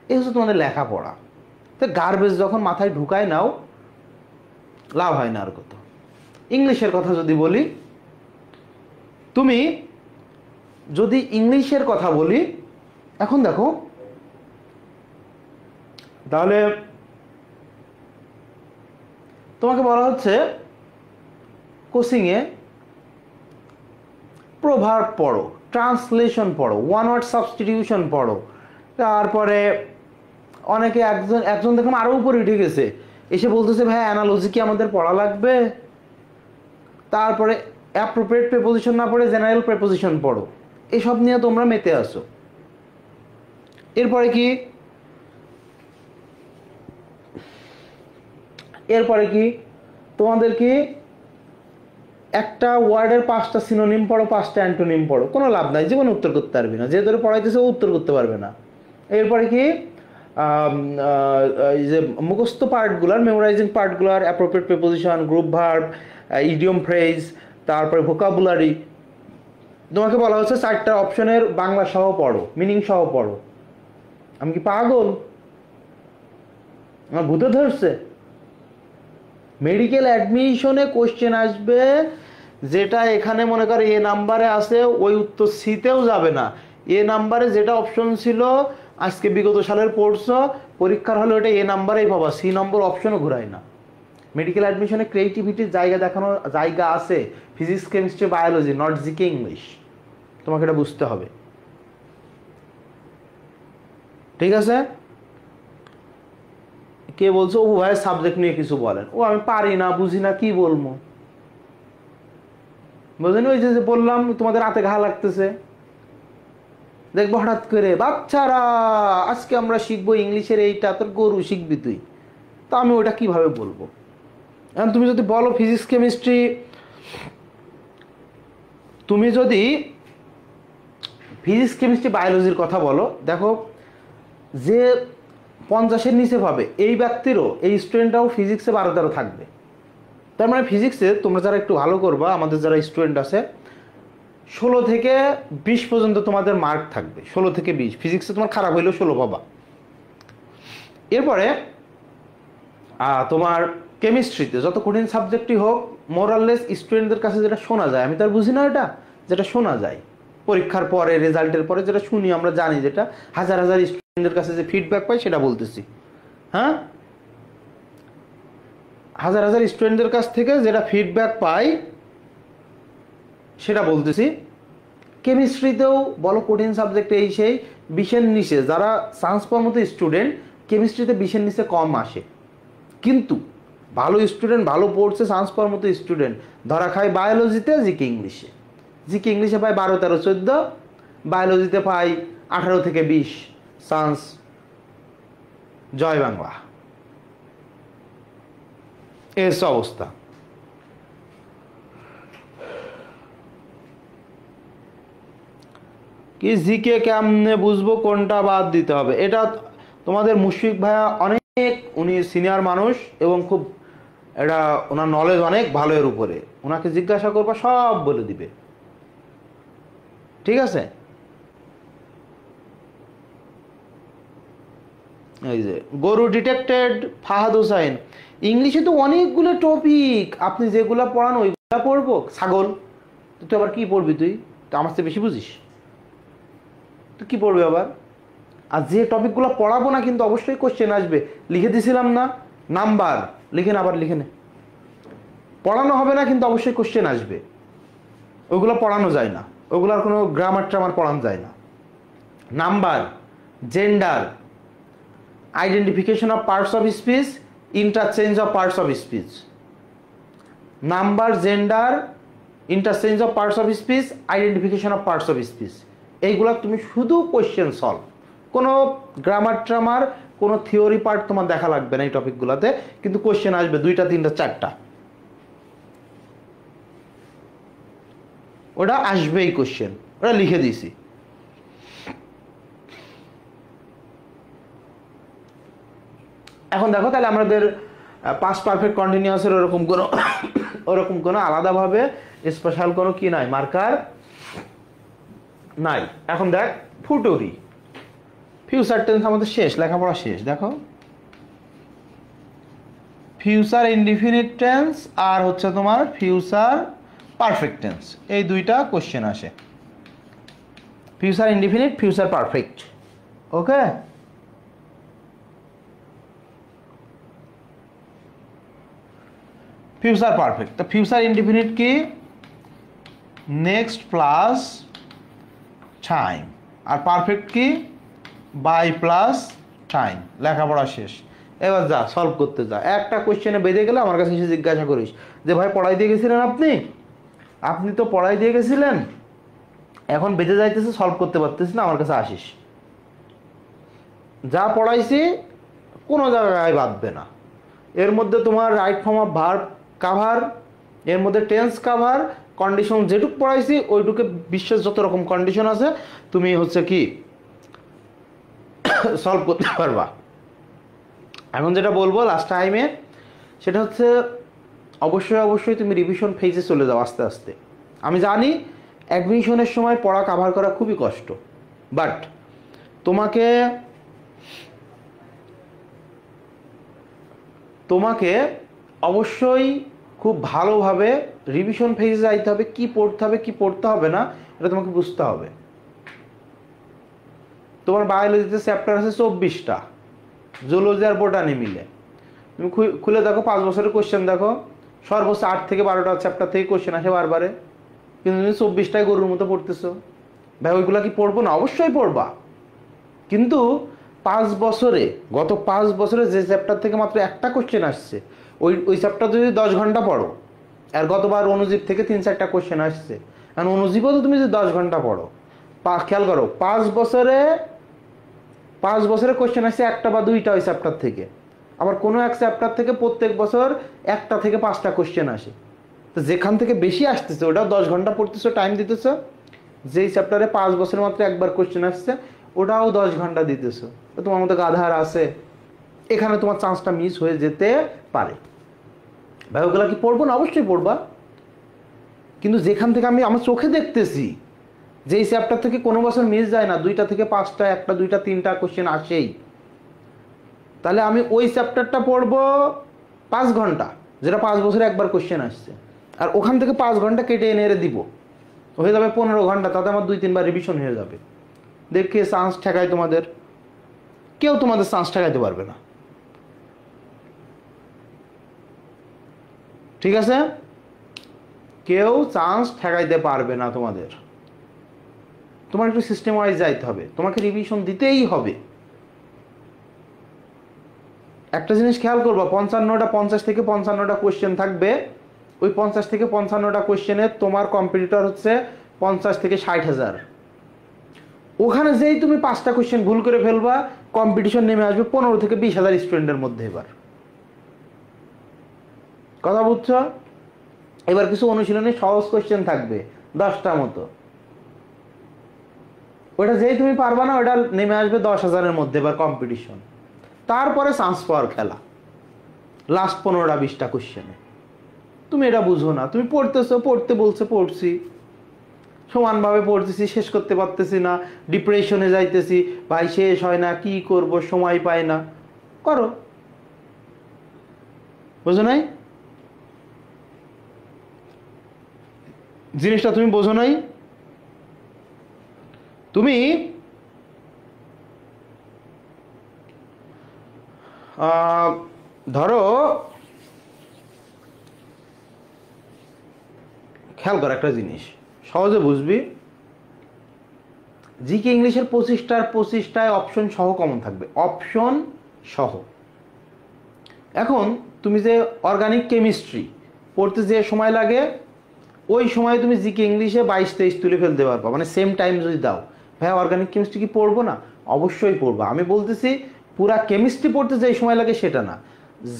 এই হচ্ছে তোমাদের লেখাপড়া। তো গার্বেজ যখন মাথায় ঢুকায় নাও, লাভ হয় না আর কত। ইংলিশের কথা যদি বলি, তুমি যদি ইংলিশের কথা বলি, এখন দেখো তাহলে তোমাকে বলা হচ্ছে কোচিংয়ে প্রভার্ব পড়ো, ট্রান্সলেশন পড়ো, ওয়ান ওয়ার্ড সাবস্টিটিউশন পড়ো। তারপরে অনেকে একজন দেখলাম আরও উপরে উঠে গেছে, এসে বলতেছে ভাই অ্যানালজি কি আমাদের পড়া লাগবে? তারপরে অ্যাপ্রোপ্রিয়েট প্রিপোজিশন না পড়ে জেনারেল প্রিপোজিশন পড়ো। এসব নিয়ে তোমরা মেতে আসো। এরপরে কি তোমাদের কি একটা ওয়ার্ডের 5টা সিনোনিম পড়ো, 5টা অ্যান্টোনিম পড়ো, কোনো লাভ নাই, জীবনে উত্তর করতে পারবি না। যে ধরে পড়াইতেছে ও উত্তর করতে পারবে না। এরপরে কি এই যে মুখস্থ পার্টগুলার, মেমোরাইজিং পার্টগুলার, appropriate preposition, group verb, idiom phrase, তারপরে ভোকাবুলারি, তোমাকে বলা হচ্ছে 4টা অপশনের বাংলা সহ পড়ো, মিনিং সহ পড়ো। আমি কি পাগল? আমার ভূতে ধরছে? মেডিকেল অ্যাডমিশনে কোশ্চেন আসবে যেটা এখানে মনে করো এ নাম্বারে আছে, ওই উত্তর সিতেও যাবে না। এ নাম্বারে যেটা অপশন ছিল আজকে বিগত সালের পড়ছো, পরীক্ষার হলে ওটা এ নাম্বারেই পাবা, সি নম্বর অপশনও ঘুরায় না। মেডিকেল অ্যাডমিশনে ক্রিয়েটিভিটির জায়গা দেখানোর জায়গা আছে, physics, chemistry, biology, not GK English. তোমাকে এটা বুঝতে হবে, ঠিক আছে? কে বলছো ও ভাই সাবজেক্ট নিয়ে কিছু বলেন? ও আমি পারি না, বুঝি না, কি বলবো? বুঝলেন? ওই যে বললাম তোমাদের রাতে ঘা লাগতেছে, দেখবো হঠাৎ করে বাচ্চারা আজকে আমরা শিখবো ইংলিশের এইটা, তোর গরু শিখবি তুই, তো আমি ওটা কিভাবে বলবো? এখন তুমি যদি বলো ফিজিক্স, কেমিস্ট্রি, তুমি যদি ফিজিক্স, কেমিস্ট্রি, বায়োলজির কথা বলো, দেখো যে 50-এর নিচে পাবে এই ব্যক্তিরও, এই স্টুডেন্টরাও ফিজিক্সে 12-13 থাকবে। তার মানে ফিজিক্সে তোমরা যারা একটু ভালো করবা, আমাদের যারা স্টুডেন্ট আছে, 16 থেকে 20 পর্যন্ত তোমাদের মার্ক থাকবে। 16 থেকে 20 ফিজিক্সে তোমার খারাপ হইলেও 16 পাবা। এরপরে তোমার কেমিস্ট্রিতে যত কঠিন সাবজেক্টই হোক মোরাললেস স্টুডেন্টদের কাছে যেটা শোনা যায়, আমি তো আর বুঝি না, এটা যেটা শোনা যায় পরীক্ষার পরে রেজাল্টের পরে যেটা শুনি আমরা জানি, যেটা হাজার হাজার স্টুডেন্টদের কাছে যে ফিডব্যাক পাই সেটা বলতেছি। হ্যাঁ, হাজার হাজার স্টুডেন্টদের কাছ থেকে যেটা ফিডব্যাক পাই সেটা বলতেছি। কেমিস্ট্রিতেও বলো কঠিন সাবজেক্ট এই সেই 20-এর নিচে, যারা সায়েন্স পড়ার মতো স্টুডেন্ট কেমিস্ট্রিতে 20-এর নিচে কম আসে, কিন্তু ভালো স্টুডেন্ট ভালো পড়ছে সায়েন্স পড়ার মতো স্টুডেন্ট ধরা খায় বায়োলজিতে, জিকে ইংলিশে। জিকে ইংলিশে পাই 12, 13, 14, বায়োলজিতে পাই 18 থেকে 20, সায়েন্স জয় বাংলা, এর অবস্থা। কি জিকে কেমনে বুঝবো কোনটা বাদ দিতে হবে? এটা তোমাদের মুশফিক ভাইয়া অনেক, উনি সিনিয়র মানুষ এবং খুব এটা ওনার নলেজ অনেক ভালো এর উপরে, ওনাকে জিজ্ঞাসা করবা সব বলে দিবে, ঠিক আছে? এই যে গরু ডিটেক্টেড ফাহাদ হোসাইন, ইংলিশে তো অনেকগুলো টপিক, আপনি যেগুলো পড়ান ওইগুলো পড়বো। ছাগল তুই আবার কি পড়বি? তুই তো আমার চেয়ে বেশি বুঝিস, তুই কি পড়বি আবার? আর যে টপিকগুলো পড়াবো না কিন্তু অবশ্যই কোশ্চেন আসবে, লিখে দিছিলাম না নাম্বার, লিখে না, আবার লিখে নে। পড়ানো হবে না কিন্তু অবশ্যই কোশ্চেন আসবে, ওইগুলো পড়ানো যায় না, ওগুলোর কোনো গ্রামার ট্রামার পড়ানো যায় না। Number, gender, identification of parts of speech, interchange of parts of speech. Number, gender, interchange of parts of speech, identification of parts of speech, এইগুলো তুমি শুধু কোয়েশ্চেন সলভ, কোনো গ্রামার ট্রামার কোনো থিওরি পার্ট তোমার দেখা লাগবে না এই টপিকগুলোতে, কিন্তু কোয়েশ্চেন আসবে 2টা 3টা 4টা, ওটা আসবেই কোয়েশ্চেন, ওটা লিখে দিয়েছি। এখন দেখো তাহলে আমাদের পাস্ট পারফেক্ট কন্টিনিউয়াসের ওরকম কোনো আলাদাভাবে স্পেশাল কোনো কি নাই, মার্কার নাই। এখন দেখ ফুটুরি, ফিউচার টেন্স আমাদের শেষ, লেখাপড়া শেষ। দেখো ফিউচার ইনডিফিনিট টেন্স আর হচ্ছে তোমার ফিউচার পারফেক্ট টেন্স, এই 2টা কোশ্চেন আসে, future indefinite, future perfect. Okay, future perfect, তো ফিউচার ইনডিফিনিট কি? নেক্সট প্লাস টাইম, আর পারফেক্ট কি? By plus time. লেখাপড়া শেষ, এবার যা সলভ করতে যা। একটা কোশ্চেনে বেঁধে গেলে আমার কাছে এসে জিজ্ঞাসা করিস যে ভাই পড়াই দিয়ে গেছিলেন আপনি তো পড়াই দিয়ে গেছিলেন, এখন বেঁধে যাইতেছে সলভ করতে পারতেছি না, আমার কাছে আসিস, যা পড়াইছি কোনো জায়গায় বাঁধবে না। এর মধ্যে তোমার right form of verb cover, এর মধ্যে টেন্স কাভার, কন্ডিশন যেটুক পড়াইছি ওইটুকে বিশ্বের যত রকম কন্ডিশন আছে তুমি হচ্ছে কি সলভ করতে পারবা। এখন যেটা বলবো লাস্ট টাইমে সেটা হচ্ছে অবশ্যই তুমি রিভিশন ফেজে চলে যাও আস্তে আস্তে। আমি জানি অ্যাডমিশনের সময় পড়া কাভার করা খুবই কষ্ট, বাট তোমাকে অবশ্যই খুব ভালোভাবে রিভিশন ফেজে যাইতে হবে, কি পড়তে হবে কি পড়তে হবে না এটা তোমাকে বুঝতে হবে। তোমার বায়োলজিতে চ্যাপ্টার আছে 24টা, জুলজি আর বোটানি মিলে, তুমি খুলে দেখো 5 বছরের কোশ্চেন দেখো, সর্বোচ্চ 8 থেকে 12টা চ্যাপ্টার থেকে কোশ্চেন আসে বারবারে, কিন্তু তুমি 24টায় গরুর মতো পড়তেছো। ভাই ওইগুলা কি পড়বো না? অবশ্যই পড়বা, কিন্তু 5 বছরে, গত 5 বছরে যে চ্যাপ্টার থেকে মাত্র একটা কোশ্চেন আসছে ওই চ্যাপ্টার যদি 10 ঘন্টা পড়ো, আর গতবার অনুজীব থেকে 3-4টা কোশ্চেন আসছে, কারণ অনুজীবও তো তুমি যদি 10 ঘন্টা পড়ো, খেয়াল করো 5 বছরে কোশ্চেন আসছে 1টা বা 2টা ওই চ্যাপ্টার থেকে, আবার কোনো এক চ্যাপ্টার থেকে প্রত্যেক বছর 1টা থেকে 5টা কোশ্চেন আসে। তো যেখান থেকে বেশি আসতেছে ওটাও 10 ঘন্টা পড়তেছো, টাইম দিতেছো, যেই চ্যাপ্টারে 5 বছরের মাত্র একবার কোশ্চেন আসছে ওটাও 10 ঘন্টা দিতেছো, তো তোমার মতো গাধার আছে, এখানে তোমার চান্সটা মিস হয়ে যেতে পারে। ভাই ওগুলা কি পড়বো না? অবশ্যই পড়বা, কিন্তু যেখান থেকে আমি আমার চোখে দেখতেছি যে এই চ্যাপ্টার থেকে কোনো বছর মিস যায় না, 2টা থেকে 5টা, 1টা 2টা 3টা কোশ্চেন আসেই, তাহলে আমি ওই চ্যাপ্টারটা পড়বো 5 ঘন্টা, যেটা 5 বছরে একবার কোশ্চেন আসছে, আর ওখান থেকে 5 ঘন্টা কেটে এনে এনে দিব, হয়ে যাবে 15 ঘন্টা। তাতে আমার 2-3 বার রিভিশন হয়ে যাবে। দেখে চান্স ঠেকায় তোমাদের? কেউ তোমাদের চান্স ঠেকাইতে পারবে না, ঠিক আছে? কেউ চান্স ঠেকাইতে পারবে না তোমাদের। তোমার একটু সিস্টেম ওয়াইজ যাইতে হবে, তোমাকে রিভিশন দিতেই হবে। একটা জিনিস খেয়াল করবা, 50 থেকে 55টা কোশ্চেন থাকবে। ওই 50 থেকে 55টা কোশ্চেনে তোমার কম্পিটিটর হচ্ছে 50 থেকে 60,000। ওখানে যেই তুমি 5টা কোশ্চেন ভুল করে ফেলবা, কম্পিটিশন নেমে আসবে 15 থেকে 20,000 স্টুডেন্টের মধ্যে। এবার কথা বুঝছো? এবার কিছু অনুশীলনে সহজ কোশ্চেন থাকবে 10টা মতো, ওটা যেই তুমি পারবা না, ওটা নেমে আসবে 10,000-এর মধ্যে। এবার কম্পিটিশন, তারপরে চান্স পাওয়ার খেলা লাস্ট 15টা-20টা কোশ্চেনে। তুমি এটা বুঝো না, তুমি পড়তেছো, পড়তে বলছে পড়ছি, সমানভাবে পড়তেছি, শেষ করতে পারতেছি না, ডিপ্রেশনে যাইতেছি, ভাই শেষ হয় না, কি করব, সময় পাই না। করো, বুঝো নাই জিনিসটা? তুমি বোঝো নাই? তুমি ধরো, খেয়াল কর একটা জিনিস, সহজে বুঝবি। জিকে ইংলিশের 25টায় অপশন সহ কমন থাকবে, অপশন সহ। এখন তুমি যে অর্গানিক কেমিস্ট্রি পড়তে যে সময় লাগে, ওই সময় তুমি জিকে ইংলিশে 22-23 তুলে ফেলতে পারবা, মানে সেম টাইম যদি দাও। ভাই অর্গানিক কেমিস্ট্রি কি পড়বো না? অবশ্যই পড়বা। আমি বলতেছি পুরা কেমিস্ট্রি পড়তে যে সময় লাগে সেটা না,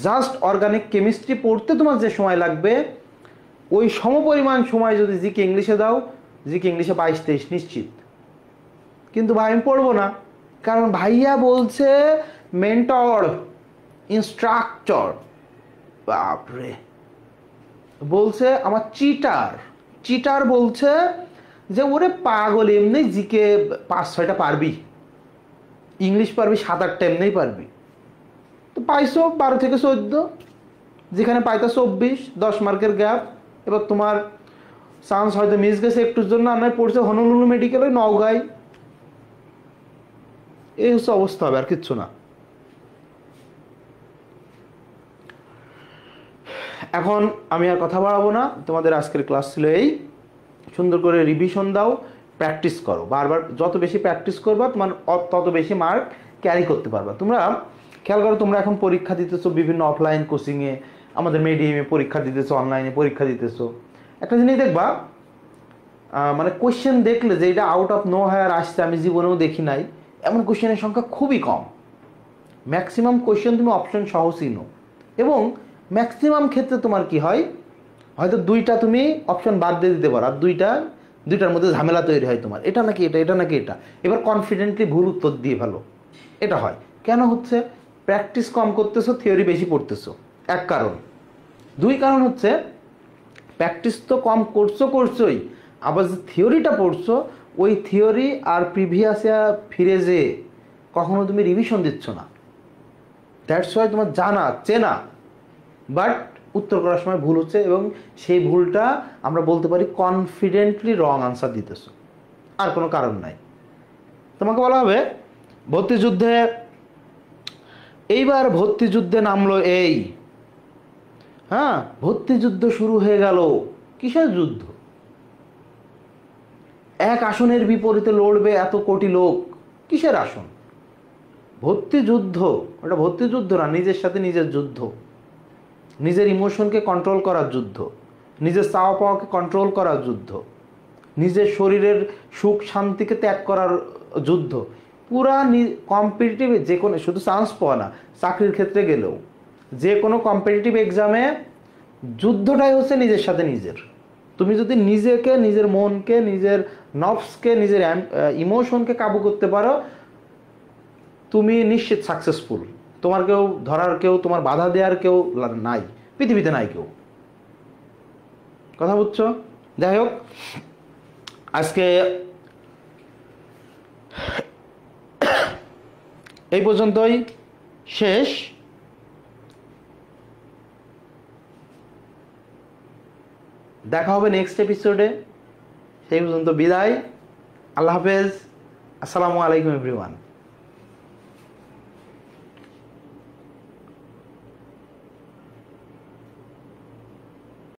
জাস্ট অর্গানিক কেমিস্ট্রি পড়তে তোমার যে সময় লাগবে, ওই সমপরিমাণ সময় যদি জিকে ইংলিশে দাও, জিকে ইংলিশে 22-23 নিশ্চিত। কিন্তু ভাই আমি পড়বো না, কারণ ভাইয়া বলছে মেন্টর, ইনস্ট্রাক্টর, বাপরে, বলছে আমার চিটার, চিটার বলছে যে ওরে পাগল, এমনি জিকে 5-6টা পারবি, ইংলিশ পারবি 7-8টা এমনিই পারবি। তো পাইছো 12 থেকে 14, যেখানে পাইতা 24, 10 মার্কের গ্যাপ। এবার তোমার চান্স হয়তো মিস গেছে একটুর জন্য, আর নয় পড়ছে হনলুলু মেডিকেলে, নওগাঁয়। এই হচ্ছে অবস্থা হবে, আর কিচ্ছু না। এখন আমি আর কথা বাড়াবো না, তোমাদের আজকের ক্লাস ছিল এই। সুন্দর করে রিভিশন দাও, প্র্যাকটিস করো, বারবার যত বেশি প্র্যাকটিস করবা তোমার তত বেশি মার্ক ক্যারি করতে পারবা। তোমরা খেয়াল করো, তোমরা এখন পরীক্ষা দিতেছো বিভিন্ন অফলাইন কোচিংয়ে, আমাদের মিডিয়ামে পরীক্ষা দিতেছো, অনলাইনে পরীক্ষা দিতেছো। একটা জিনিস দেখবা, মানে কোশ্চেন দেখলে যে এটা আউট অফ নো হায়ার আসছে, আমি জীবনেও দেখি নাই, এমন কোশ্চেনের সংখ্যা খুবই কম। ম্যাক্সিমাম কোশ্চেন তুমি অপশন সহ চিনো, এবং ম্যাক্সিমাম ক্ষেত্রে তোমার কি হয়, হয়তো 2টা তুমি অপশন বাদ দিয়ে দিতে পারো, আর দুইটার মধ্যে ঝামেলা তৈরি হয় তোমার, এটা নাকি এটা, এটা নাকি এটা। এবার কনফিডেন্টলি ভুল উত্তর দিয়ে ফেলো। এটা হয় কেন হচ্ছে? প্র্যাকটিস কম করতেছো, থিওরি বেশি পড়তেছো, এক কারণ। 2 কারণ হচ্ছে, প্র্যাকটিস তো কম করছোই, আবার যে থিওরিটা পড়ছো, ওই থিওরি আর প্রিভিয়াসে ফিরে যেয়ে কখনো তুমি রিভিশন দিচ্ছ না। দ্যাটস ওয়াই তোমার জানা চেনা, বাট উত্তর করার সময় ভুল হচ্ছে, এবং সেই ভুলটা আমরা বলতে পারি কনফিডেন্টলি রং আনসার দিতেছো, আর কোনো কারণ নাই। তোমাকে বলা হবে ভর্তিযুদ্ধে, এইবার ভর্তিযুদ্ধে নামলো এই, হ্যাঁ, ভর্তিযুদ্ধ শুরু হয়ে গেল। কিসের যুদ্ধ? এক আসনের বিপরীতে লড়বে এত কোটি লোক, কিসের আসন? ভর্তিযুদ্ধ। ওটা ভর্তিযুদ্ধ না, নিজের সাথে নিজের যুদ্ধ, নিজের ইমোশনকে কন্ট্রোল করার যুদ্ধ, নিজের চাওয়া পাওয়াকে কন্ট্রোল করার যুদ্ধ, নিজের শরীরের সুখ শান্তিকে ত্যাগ করার যুদ্ধ। পুরা কম্পিটিটিভ, যে কোনো, শুধু চান্স পাওয়া না, চাকরির ক্ষেত্রে গেলেও যে কোনো কম্পিটিটিভ এক্সামে যুদ্ধটাই হচ্ছে নিজের সাথে নিজের। তুমি যদি নিজেকে, নিজের মনকে, নিজের নফসকে, নিজের ইমোশনকে কাবু করতে পারো, তুমি নিশ্চিত সাকসেসফুল। তোমার কেউ ধরার, কেউ তোমার বাধা দেওয়ার কেউ নাই, পৃথিবীতে নাই কেউ। কথা বুঝছো? যাই হোক, আজকে এই পর্যন্তই শেষ। দেখা হবে নেক্সট এপিসোডে। সেই পর্যন্ত বিদায়। আল্লাহ হাফেজ। আসসালামু আলাইকুম এভরিওয়ান।